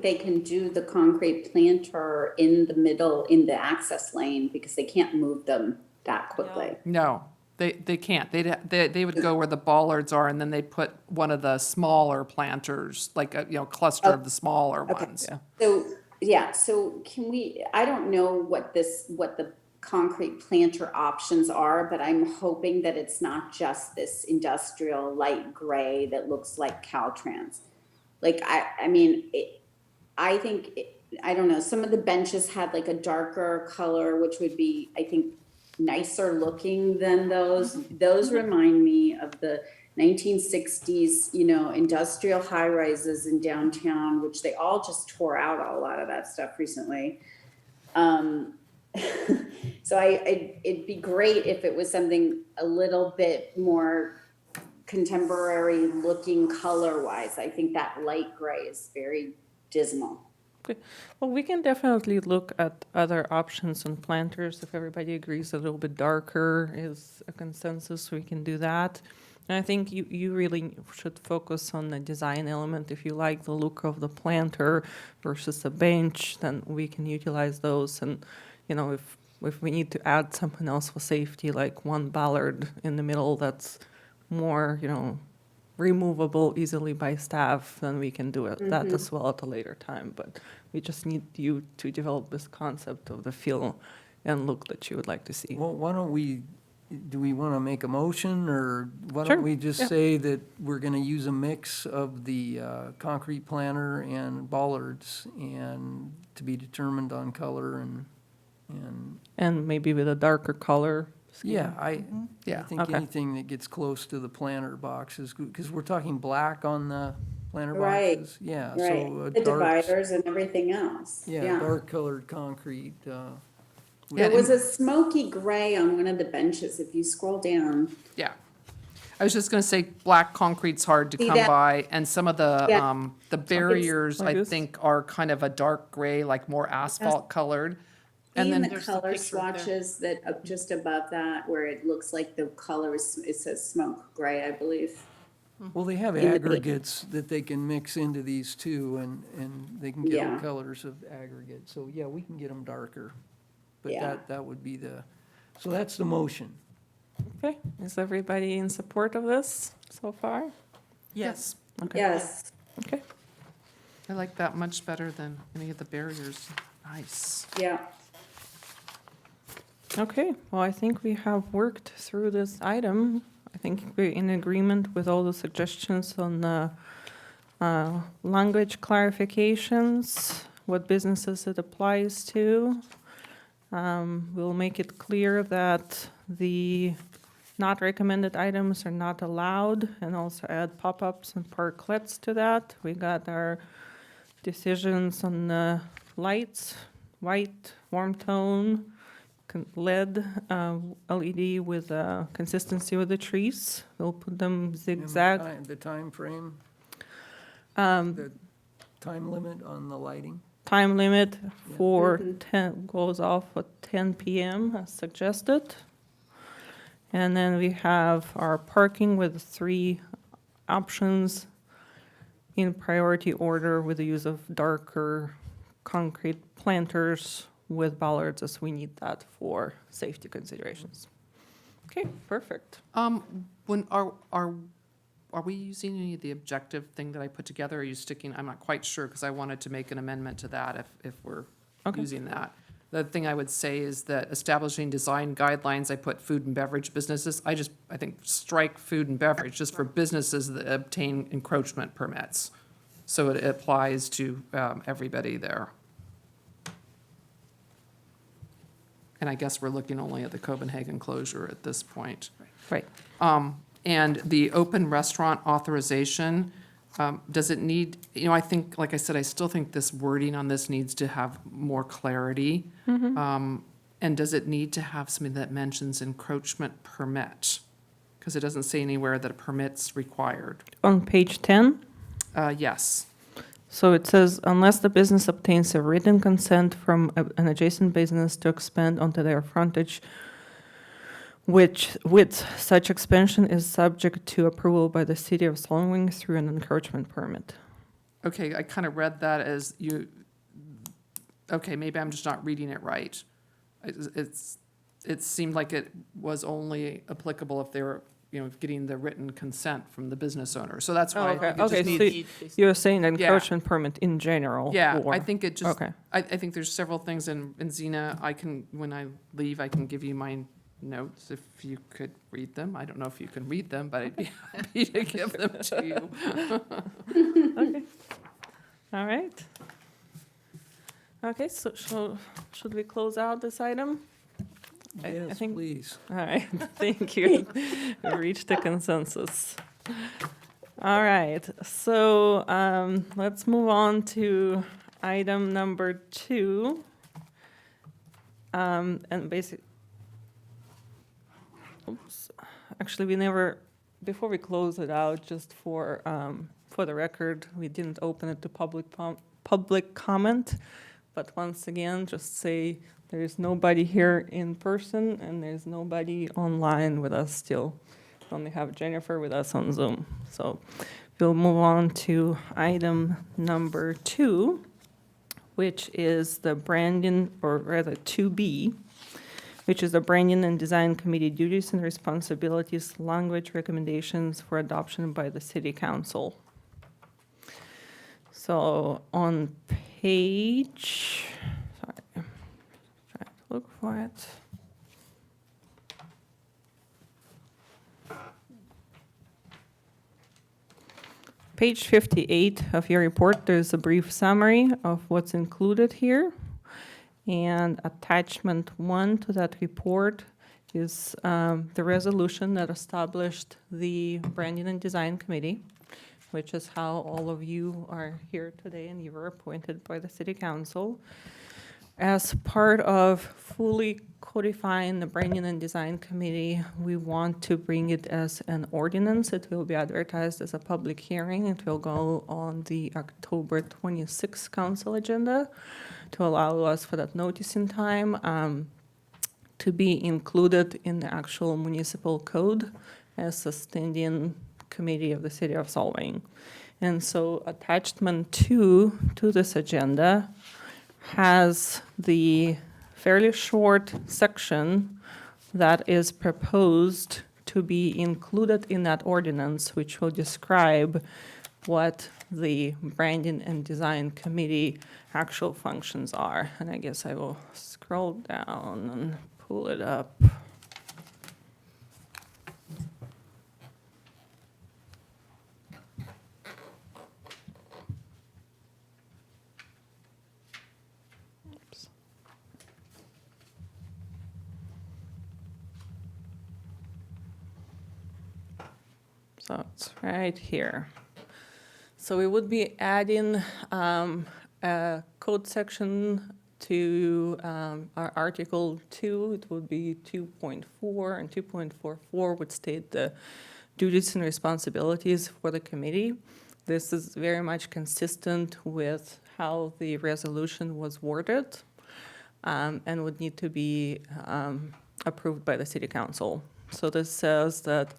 S4: they can do the concrete planter in the middle, in the access lane, because they can't move them that quickly.
S3: No, they can't. They would go where the bollards are, and then they put one of the smaller planters, like a, you know, cluster of the smaller ones.
S4: So, yeah, so can we, I don't know what the concrete planter options are, but I'm hoping that it's not just this industrial light gray that looks like Caltrans. Like, I mean, I think, I don't know, some of the benches had like a darker color, which would be, I think, nicer looking than those. Those remind me of the 1960s, you know, industrial high rises in downtown, which they all just tore out a lot of that stuff recently. So it'd be great if it was something a little bit more contemporary looking color wise. I think that light gray is very dismal.
S1: Okay. Well, we can definitely look at other options on planters. If everybody agrees a little bit darker is a consensus, we can do that. And I think you really should focus on the design element. If you like the look of the planter versus a bench, then we can utilize those. And, you know, if we need to add something else for safety, like one bollard in the middle that's more, you know, removable easily by staff, then we can do it, that as well at a later time. But we just need you to develop this concept of the feel and look that you would like to see.
S2: Well, why don't we, do we want to make a motion, or why
S1: Sure,
S2: don't we just
S1: yeah.
S2: say that we're going to use a mix of the concrete planter and bollards, and to be determined on color and,
S1: And maybe with a darker color.
S2: yeah, I
S6: Yeah.
S2: think
S1: Okay.
S2: anything that gets close to the planter box is good, because we're talking black on the planter
S4: Right,
S2: boxes. Yeah,
S4: right,
S2: so
S4: the
S2: dark,
S4: dividers and everything else,
S2: yeah,
S4: yeah.
S2: dark colored concrete.
S4: There was a smoky gray on one of the benches, if you scroll down.
S6: Yeah. I was just gonna say, black concrete's hard to
S4: See
S6: come
S4: that?
S6: by, and some of the
S4: Yeah.
S6: barriers,
S1: Like
S6: I
S1: this?
S6: think, are kind of a dark gray, like more asphalt colored. And
S4: Seeing
S6: then,
S4: the
S3: There's the
S4: color
S3: picture up there.
S4: swatches that, just above that, where it looks like the color is, it says smoke gray, I believe.
S2: Well, they have
S4: In the-
S2: aggregates that they can mix into these too, and they can get all
S4: Yeah.
S2: colors of aggregate. So, yeah, we can get them darker. But
S4: Yeah.
S2: that would be so that's the motion.
S1: Okay, is everybody in support of this so far?
S6: yes,
S1: Okay.
S4: Yes,
S1: Okay,
S6: I like that much better than any of the barriers. Nice.
S4: yeah.
S1: okay, well, I think we have worked through this item. I think we're in agreement with all the suggestions on the language clarifications, what businesses it applies to. We'll make it clear that the not recommended items are not allowed, and also add pop-ups and parklets to that. We got our decisions on the lights, white, warm tone, LED, LED with consistency with the trees. We'll put them
S2: And
S1: zigzag.
S2: The time frame,
S1: Um,
S2: the time limit on the lighting.
S1: Time limit for 10, goes off at 10 PM as suggested. And then we have our parking with 3 options in priority order with the use of darker concrete planters with bollards as we need that for safety considerations. Okay, perfect.
S6: When are we using any of the objective thing that I put together? Are you sticking, I'm not quite sure, because I wanted to make an amendment to that if we're
S1: Okay.
S6: using that. The thing I would say is that establishing design guidelines, I put food and beverage businesses. I think strike food and beverage, just for businesses that obtain encroachment permits. So it applies to everybody there. And I guess we're looking only at the Copenhagen closure at this point.
S1: Right.
S6: And the open restaurant authorization, does it need, I think, like I said, I still think this wording on this needs to have more clarity. And does it need to have something that mentions encroachment permit? Because it doesn't say anywhere that a permit's required.
S1: On page 10,
S6: Yes.
S1: so it says, unless the business obtains a written consent from an adjacent business to expand onto their frontage, which, with such expansion is subject to approval by the city of Solvang through an encroachment permit.
S6: Okay, I kind of read that as okay, maybe I'm just not reading it right. It seemed like it was only applicable if they were, getting the written consent from the business owner. So that's why I think it just
S1: Okay,
S6: needs.
S1: so you're saying encroachment permit in general?
S6: Yeah,
S1: or-
S6: I think it just,
S1: Okay.
S6: I think there's several things in Xena, when I leave, I can give you my notes if you could read them. I don't know if you can read them, but I'd be happy to give them to you.
S1: Okay. All right. Okay, so should we close out this item? I
S2: Yes,
S1: think-
S2: please.
S1: All right, thank you. We reached a consensus. All right, so let's move on to item number 2. And actually, we never, before we close it out, just for the record, we didn't open it to public comment. But once again, just say there is nobody here in person and there's nobody online with us still. We only have Jennifer with us on Zoom. So we'll move on to item number 2, which is the branding, or rather 2B, which is the branding and design committee duties and responsibilities, language recommendations for adoption by the city council. So on page, sorry, trying to look for it. page 58 of your report, there's a brief summary of what's included here. And attachment 1 to that report is the resolution that established the Branding and Design Committee, which is how all of you are here today, and you were appointed by the City Council. As part of fully codifying the Branding and Design Committee, we want to bring it as an ordinance. It will be advertised as a public hearing. It will go on the October 26th council agenda to allow us for that noticing time to be included in the actual municipal code as a standing committee of the City of Solvang. And so attachment 2 to this agenda has the fairly short section that is proposed to be included in that ordinance, which will describe what the Branding and Design Committee actual functions are. And I guess I will scroll down and pull it up. Oops. So it's right here. So we would be adding a code section to our Article 2. It would be 2.4, and 2.44 would state the duties and responsibilities for the committee. This is very much consistent with how the resolution was worded and would need to be approved by the City Council. So this says that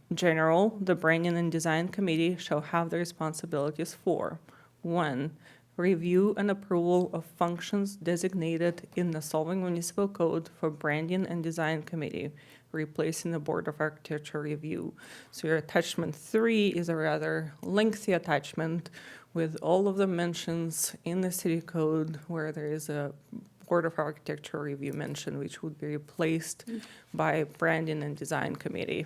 S1: the Branding and Design Committee shall have the responsibilities for 1, review and approval of functions designated in the Solvang Municipal Code for Branding and Design Committee, replacing the Board of Architecture review. So your attachment 3 is a rather lengthy attachment with all of the mentions in the city code where there is a Board of Architecture review mention, which would be replaced by Branding and Design Committee.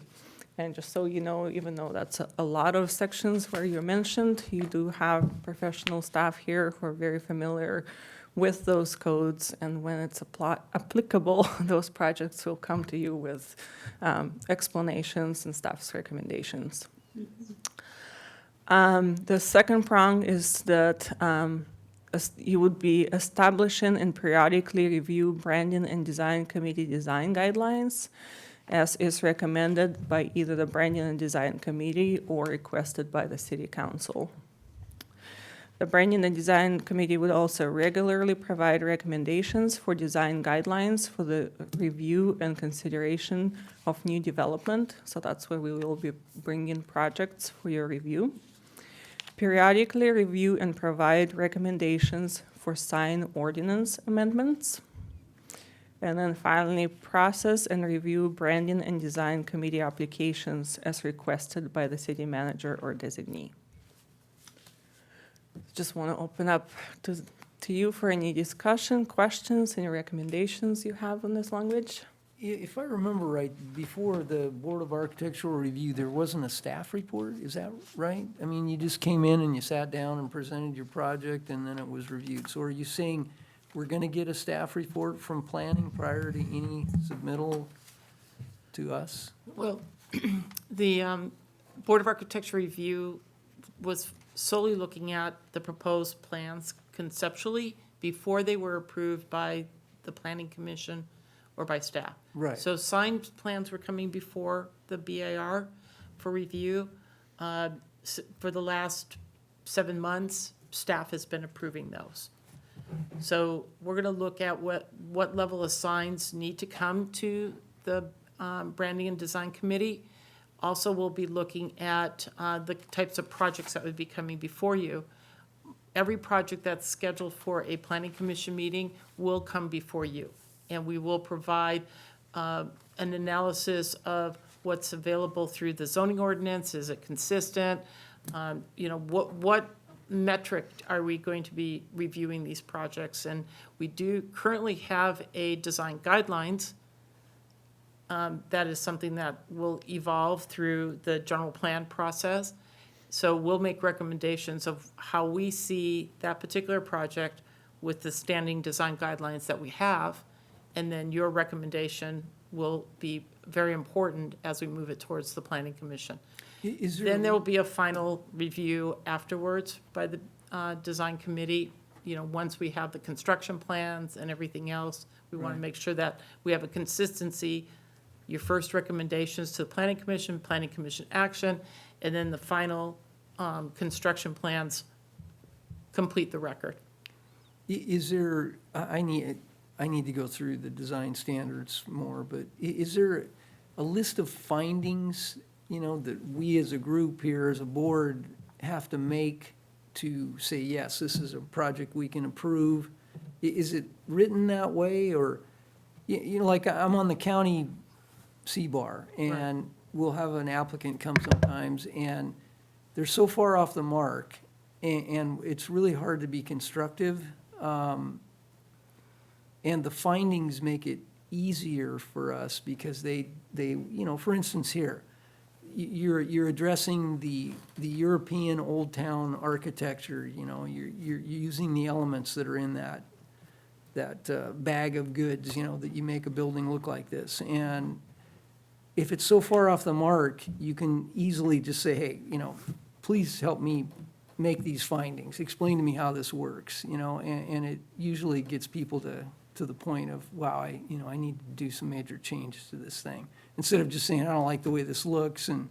S1: And just so you know, even though that's a lot of sections where you're mentioned, you do have professional staff here who are very familiar with those codes, and when it's applicable, those projects will come to you with explanations and staff's recommendations. The second prong is that you would be establishing and periodically review Branding and Design Committee design guidelines as is recommended by either the Branding and Design Committee or requested by the City Council. The Branding and Design Committee would also regularly provide recommendations for design guidelines for the review and consideration of new development. So that's where we will be bringing projects for your review. Periodically review and provide recommendations for sign ordinance amendments. And then finally, process and review Branding and Design Committee applications as requested by the city manager or designee. Just want to open up to you for any discussion, questions, any recommendations you have on this language.
S2: If I remember right, before the Board of Architectural Review, there wasn't a staff report, is that right? I mean, you just came in and you sat down and presented your project and then it was reviewed. So are you saying we're gonna get a staff report from planning prior to any submittal to us?
S6: Well, the Board of Architecture review was solely looking at the proposed plans conceptually before they were approved by the Planning Commission or by staff.
S2: Right.
S6: So signed plans were coming before the BAR for review. For the last 7 months, staff has been approving those. So we're going to look at what level of signs need to come to the Branding and Design Committee. Also, we'll be looking at the types of projects that would be coming before you. Every project that's scheduled for a Planning Commission meeting will come before you. And we will provide an analysis of what's available through the zoning ordinance. Is it consistent? What metric are we going to be reviewing these projects? And we do currently have a design guidelines. That is something that will evolve through the general plan process. So we'll make recommendations of how we see that particular project with the standing design guidelines that we have, and then your recommendation will be very important as we move it towards the planning commission.
S2: Is there?
S6: Then there will be a final review afterwards by the design committee. You know, once we have the construction plans and everything else, we want to
S2: Right.
S6: make sure that we have a consistency. Your first recommendations to the planning commission action, and then the final construction plans complete the record.
S2: Is there, I need to go through the design standards more, but is there a list of findings, that we as a group here, as a board, have to make to say, yes, this is a project we can approve? Is it written that way, or, like I'm on the county C-bar, and we'll have an applicant come sometimes, and they're so far off the mark, and it's really hard to be constructive. And the findings make it easier for us because they, for instance, here, you're addressing the European Old Town architecture, you're using the elements that are in that bag of goods, that you make a building look like this. And if it's so far off the mark, you can easily just say, hey, please help me make these findings, explain to me how this works, and it usually gets people to the point of, wow, I need to do some major changes to this thing. Instead of just saying, I don't like the way this looks, and,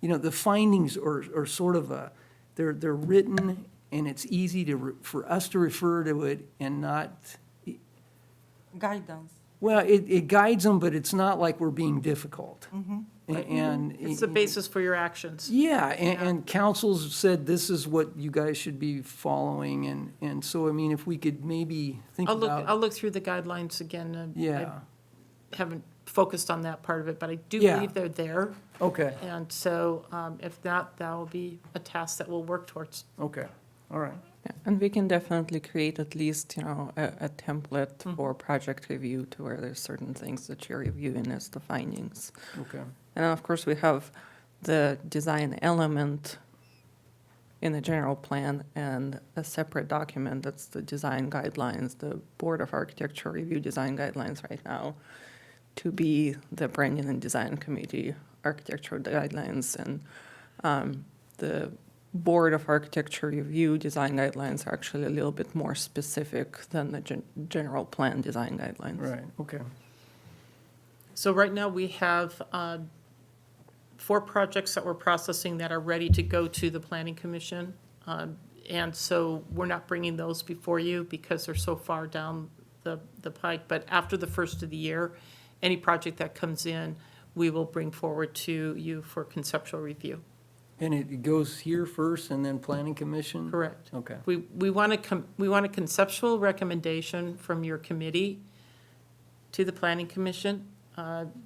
S2: the findings are sort of they're written, and it's easy for us to refer to it and not,
S5: Guidance.
S2: well, it guides them, but it's not like we're being difficult. And.
S6: It's the basis for your actions.
S2: Yeah, and councils said this is what you guys should be following, and so, I mean, if we could maybe think
S6: I'll
S2: about.
S6: look through the guidelines again.
S2: Yeah,
S6: I haven't focused on that part of it, but I do
S2: Yeah.
S6: believe they're there.
S2: okay,
S6: And so if not, that will be a task that we'll work towards.
S2: okay, all right.
S1: Yeah, and we can definitely create at least, a template for project review to where there's certain things that you're reviewing as the findings.
S2: Okay,
S1: And then, of course, we have the design element in the general plan and a separate document that's the design guidelines, the Board of Architecture Review Design Guidelines right now, to be the Branding and Design Committee Architectural Guidelines. And the Board of Architecture Review Design Guidelines are actually a little bit more specific than the general plan design guidelines.
S2: right, okay.
S6: So right now, we have 4 projects that we're processing that are ready to go to the planning commission. And so we're not bringing those before you because they're so far down the pike. But after the first of the year, any project that comes in, we will bring forward to you for conceptual review.
S2: And it goes here first and then planning commission?
S6: Correct.
S2: Okay,
S6: We want a conceptual recommendation from your committee to the planning commission.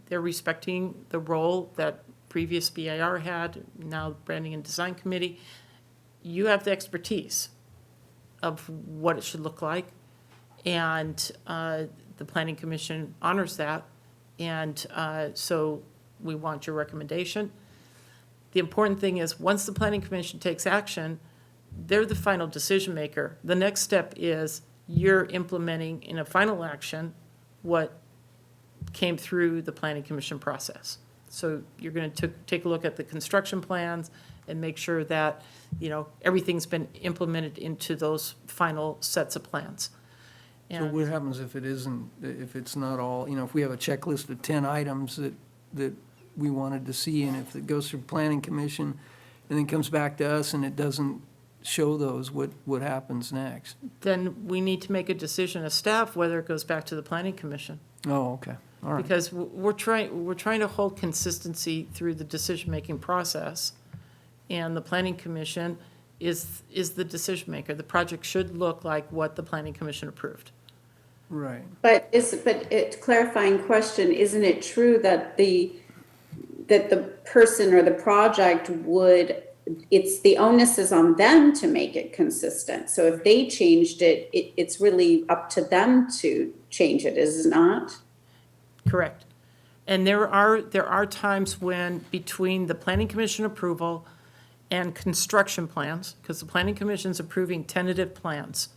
S6: They're respecting the role that previous BIR had, now Branding and Design Committee. You have the expertise of what it should look like, and the planning commission honors that. And so we want your recommendation. The important thing is, once the planning commission takes action, they're the final decision maker. The next step is you're implementing in a final action what came through the planning commission process. So you're going to take a look at the construction plans and make sure that, everything's been implemented into those final sets of plans.
S2: so
S6: And
S2: what happens if if it's not all, if we have a checklist of 10 items that we wanted to see, and if it goes through planning commission and then comes back to us and it doesn't show those, what happens next?
S6: then we need to make a decision as staff whether it goes back to the planning commission.
S2: Oh, okay, all right.
S6: Because we're trying to hold consistency through the decision-making process, and the planning commission is the decision maker. The project should look like what the planning commission approved.
S2: Right.
S4: But clarifying question, isn't it true that the person or the project it's the onus is on them to make it consistent. So if they changed it, it's really up to them to change it, is it not?
S6: Correct. And there are times when between the planning commission approval and construction plans, because the planning commission's approving tentative plans,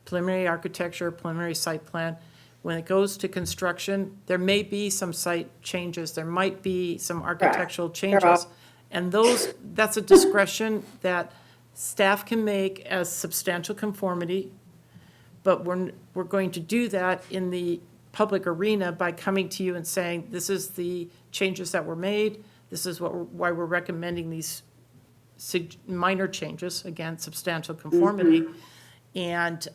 S6: preliminary architecture, preliminary site plan. When it goes to construction, there may be some site changes, there might be some architectural changes. And that's a discretion that staff can make as substantial conformity, but we're going to do that in the public arena by coming to you and saying, this is the changes that were made, this is why we're recommending these minor changes, again, substantial conformity. And,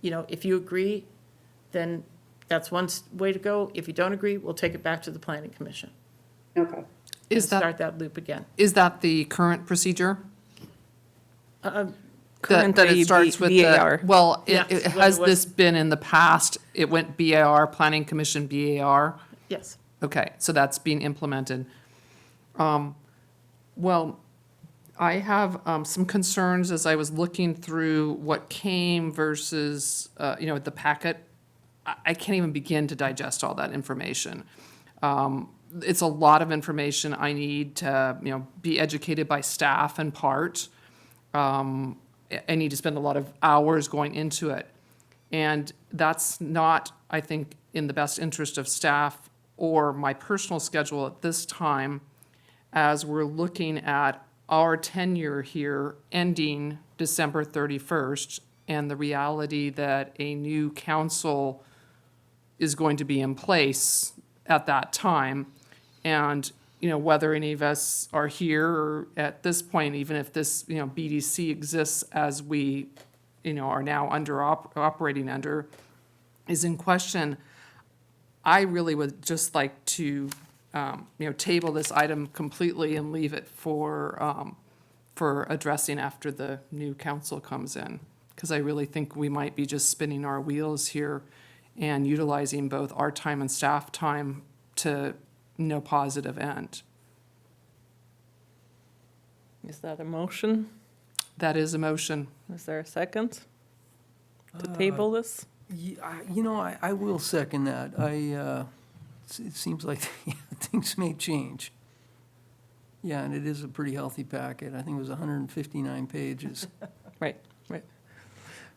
S6: if you agree, then that's one way to go. If you don't agree, we'll take it back to the planning commission.
S4: Okay.
S6: And start that loop again.
S7: Is that the current procedure? That
S1: Currently,
S7: it starts with
S1: BAR.
S7: the, well,
S6: Yes,
S7: has
S6: when it
S7: this been in the past? It went BAR, Planning Commission, BAR?
S6: Yes.
S7: Okay, so that's being implemented. Well, I have some concerns as I was looking through what came versus, the packet. I can't even begin to digest all that information. It's a lot of information. I need to, be educated by staff in part. I need to spend a lot of hours going into it. And that's not, I think, in the best interest of staff or my personal schedule at this time, as we're looking at our tenure here ending December 31st, and the reality that a new council is going to be in place at that time. And, whether any of us are here or at this point, even if this, BDC exists as we, are now operating under, is in question. I really would just like to, table this item completely and leave it for addressing after the new council comes in. Because I really think we might be just spinning our wheels here and utilizing both our time and staff time to no positive end.
S1: Is that a motion?
S7: That is a motion.
S1: Is there a second to table this?
S2: I will second that. It seems like things may change. Yeah, and it is a pretty healthy packet. I think it was 159 pages.
S1: Right.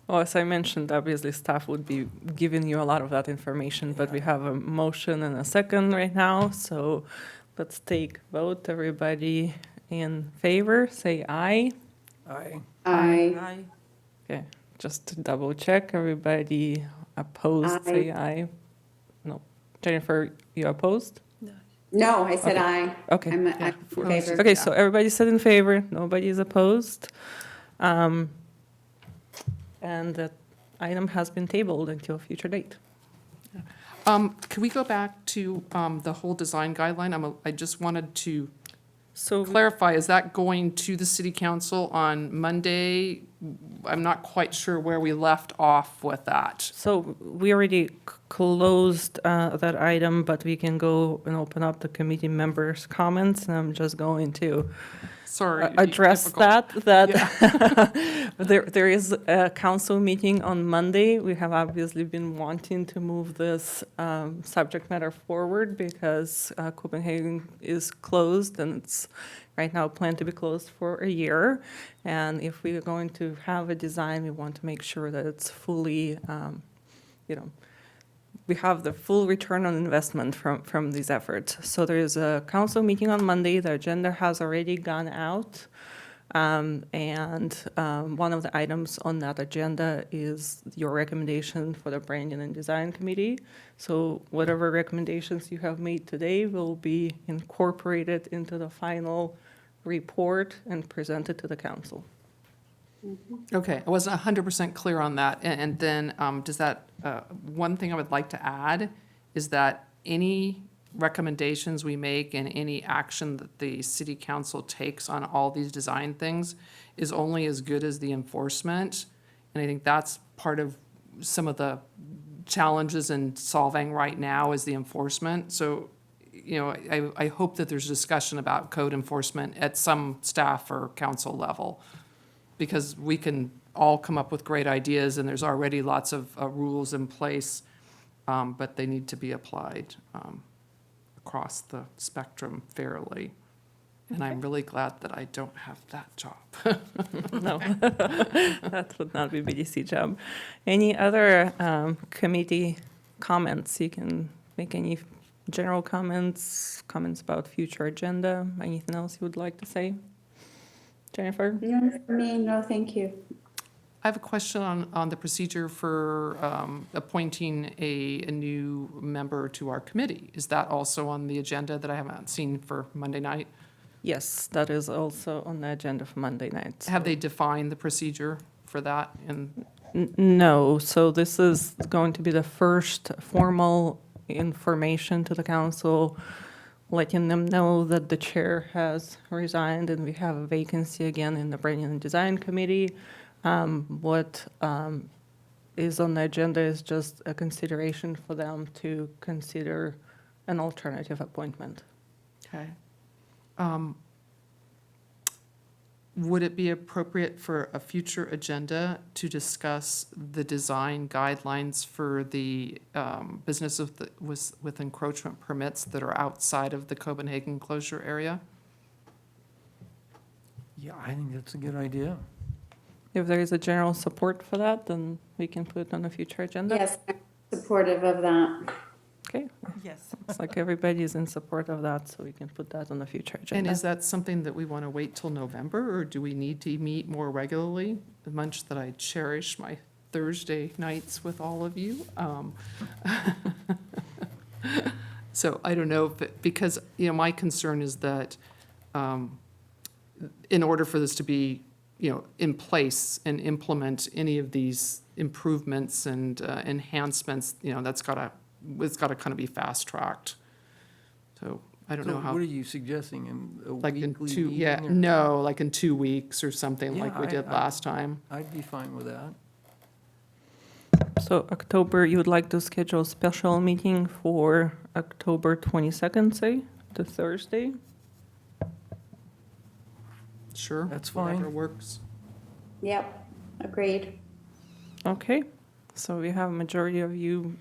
S1: Well, as I mentioned, obviously staff would be giving you a lot of that information, but we have a motion and a second right now, so let's take vote. Everybody in favor, say aye.
S2: Aye.
S5: Aye.
S1: Okay, just to double check, everybody opposed, say aye. No, Jennifer, you opposed?
S4: No, I said aye.
S1: Okay.
S4: I'm in favor.
S1: Okay, so everybody said in favor, nobody is opposed. And that item has been tabled until a future date.
S7: Can we go back to the whole design guideline? I just wanted to
S1: So
S7: clarify, is that going to the city council on Monday? I'm not quite sure where we left off with that.
S1: So we already closed that item, but we can go and open up the committee members' comments, and I'm just going to
S7: Sorry.
S1: address
S7: difficult.
S1: that there is a council meeting on Monday. We have obviously been wanting to move this subject matter forward because Copenhagen is closed, and it's right now planned to be closed for a year. And if we are going to have a design, we want to make sure that it's fully, we have the full return on investment from these efforts. So there is a council meeting on Monday. The agenda has already gone out. And one of the items on that agenda is your recommendation for the Branding and Design Committee. So whatever recommendations you have made today will be incorporated into the final report and presented to the council.
S7: Okay, I wasn't 100% clear on that. And then does that, one thing I would like to add is that any recommendations we make and any action that the city council takes on all these design things is only as good as the enforcement. And I think that's part of some of the challenges in Solvang right now is the enforcement. So, I hope that there's discussion about code enforcement at some staff or council level, because we can all come up with great ideas and there's already lots of rules in place, but they need to be applied across the spectrum fairly. And I'm really glad that I don't have that job.
S1: No, that would not be BDC job. Any other committee comments? You can make any general comments, comments about future agenda, anything else you would like to say? Jennifer?
S4: No, for me, no, thank you.
S7: I have a question on the procedure for appointing a new member to our committee. Is that also on the agenda that I haven't seen for Monday night?
S1: Yes, that is also on the agenda for Monday night.
S7: Have they defined the procedure for that? And
S1: No, so this is going to be the first formal information to the council, letting them know that the chair has resigned and we have a vacancy again in the Branding and Design Committee. What is on the agenda is just a consideration for them to consider an alternative appointment.
S7: Okay. Would it be appropriate for a future agenda to discuss the design guidelines for the business with encroachment permits that are outside of the Copenhagen closure area?
S2: Yeah, I think that's a good idea.
S1: If there is a general support for that, then we can put it on a future agenda.
S4: Yes, I'm supportive of that.
S1: Okay,
S5: Yes.
S1: looks like everybody is in support of that, so we can put that on the future
S7: And
S1: agenda.
S7: is that something that we want to wait till November, or do we need to meet more regularly? Much that I cherish my Thursday nights with all of you. So I don't know, if because, my concern is that in order for this to be, in place and implement any of these improvements and enhancements, it's got to kind of be fast-tracked. So I don't know
S2: So
S7: how.
S2: what are you suggesting, a
S7: Like in
S2: weekly
S7: two,
S2: meeting?
S7: yeah,
S2: or-
S7: no, like in 2 weeks or something
S2: Yeah,
S7: like we did
S2: I-
S7: last time.
S2: I'd be fine with that.
S1: So October, you would like to schedule a special meeting for October 22nd, say, the Thursday?
S7: Sure.
S2: That's
S7: Whatever
S2: fine.
S7: works.
S4: Yep, agreed.
S1: Okay, so we have a majority of you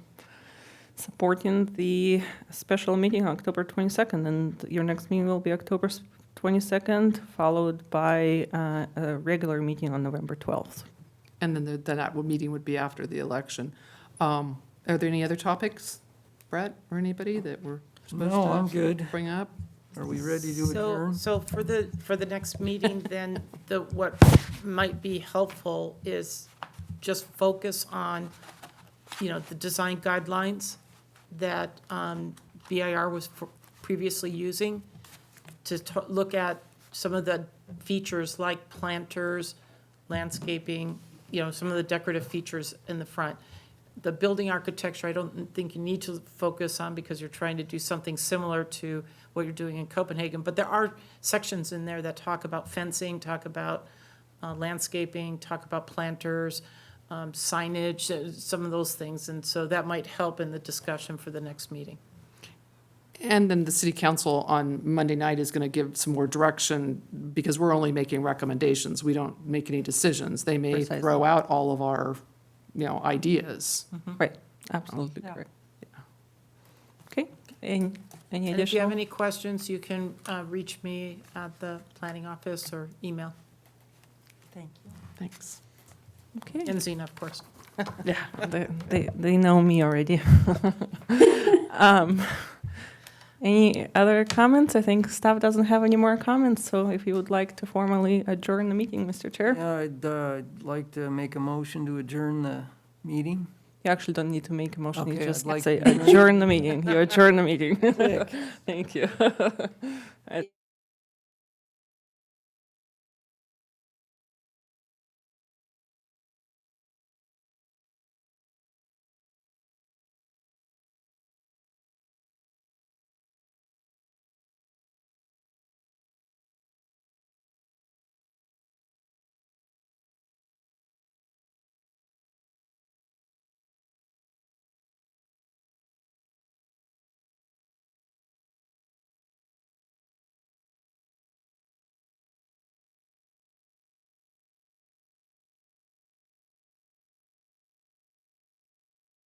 S1: supporting the special meeting on October 22nd, and your next meeting will be October 22nd, followed by a regular meeting on November 12th.
S7: And then that meeting would be after the election. Are there any other topics, Brett, or anybody that we're supposed
S2: No, I'm
S7: to
S2: good.
S7: bring up?
S2: Are we ready to adjourn?
S6: So for the next meeting, then, what might be helpful is just focus on, the design guidelines that BIR was previously using, to look at some of the features like planters, landscaping, some of the decorative features in the front. The building architecture, I don't think you need to focus on because you're trying to do something similar to what you're doing in Copenhagen. But there are sections in there that talk about fencing, talk about landscaping, talk about planters, signage, some of those things. And so that might help in the discussion for the next meeting.
S7: And then the city council on Monday night is going to give some more direction, because we're only making recommendations. We don't make any decisions. They may
S1: Precisely.
S7: throw out all of our, ideas.
S1: Right, absolutely
S5: Yeah.
S1: correct. Okay, any
S6: And if you have
S1: additional?
S6: any questions, you can reach me at the planning office or email.
S5: Thank you.
S7: Thanks.
S1: Okay,
S6: And Zena, of course.
S1: yeah, they know me already. Any other comments? I think staff doesn't have any more comments, so if you would like to formally adjourn the meeting, Mr. Chair?
S2: Yeah, I'd like to make a motion to adjourn the meeting.
S1: You actually don't need to make a motion, you
S2: Okay,
S1: just
S2: I'd like
S1: say
S2: to-
S1: adjourn the meeting. You adjourn the meeting. Thank you.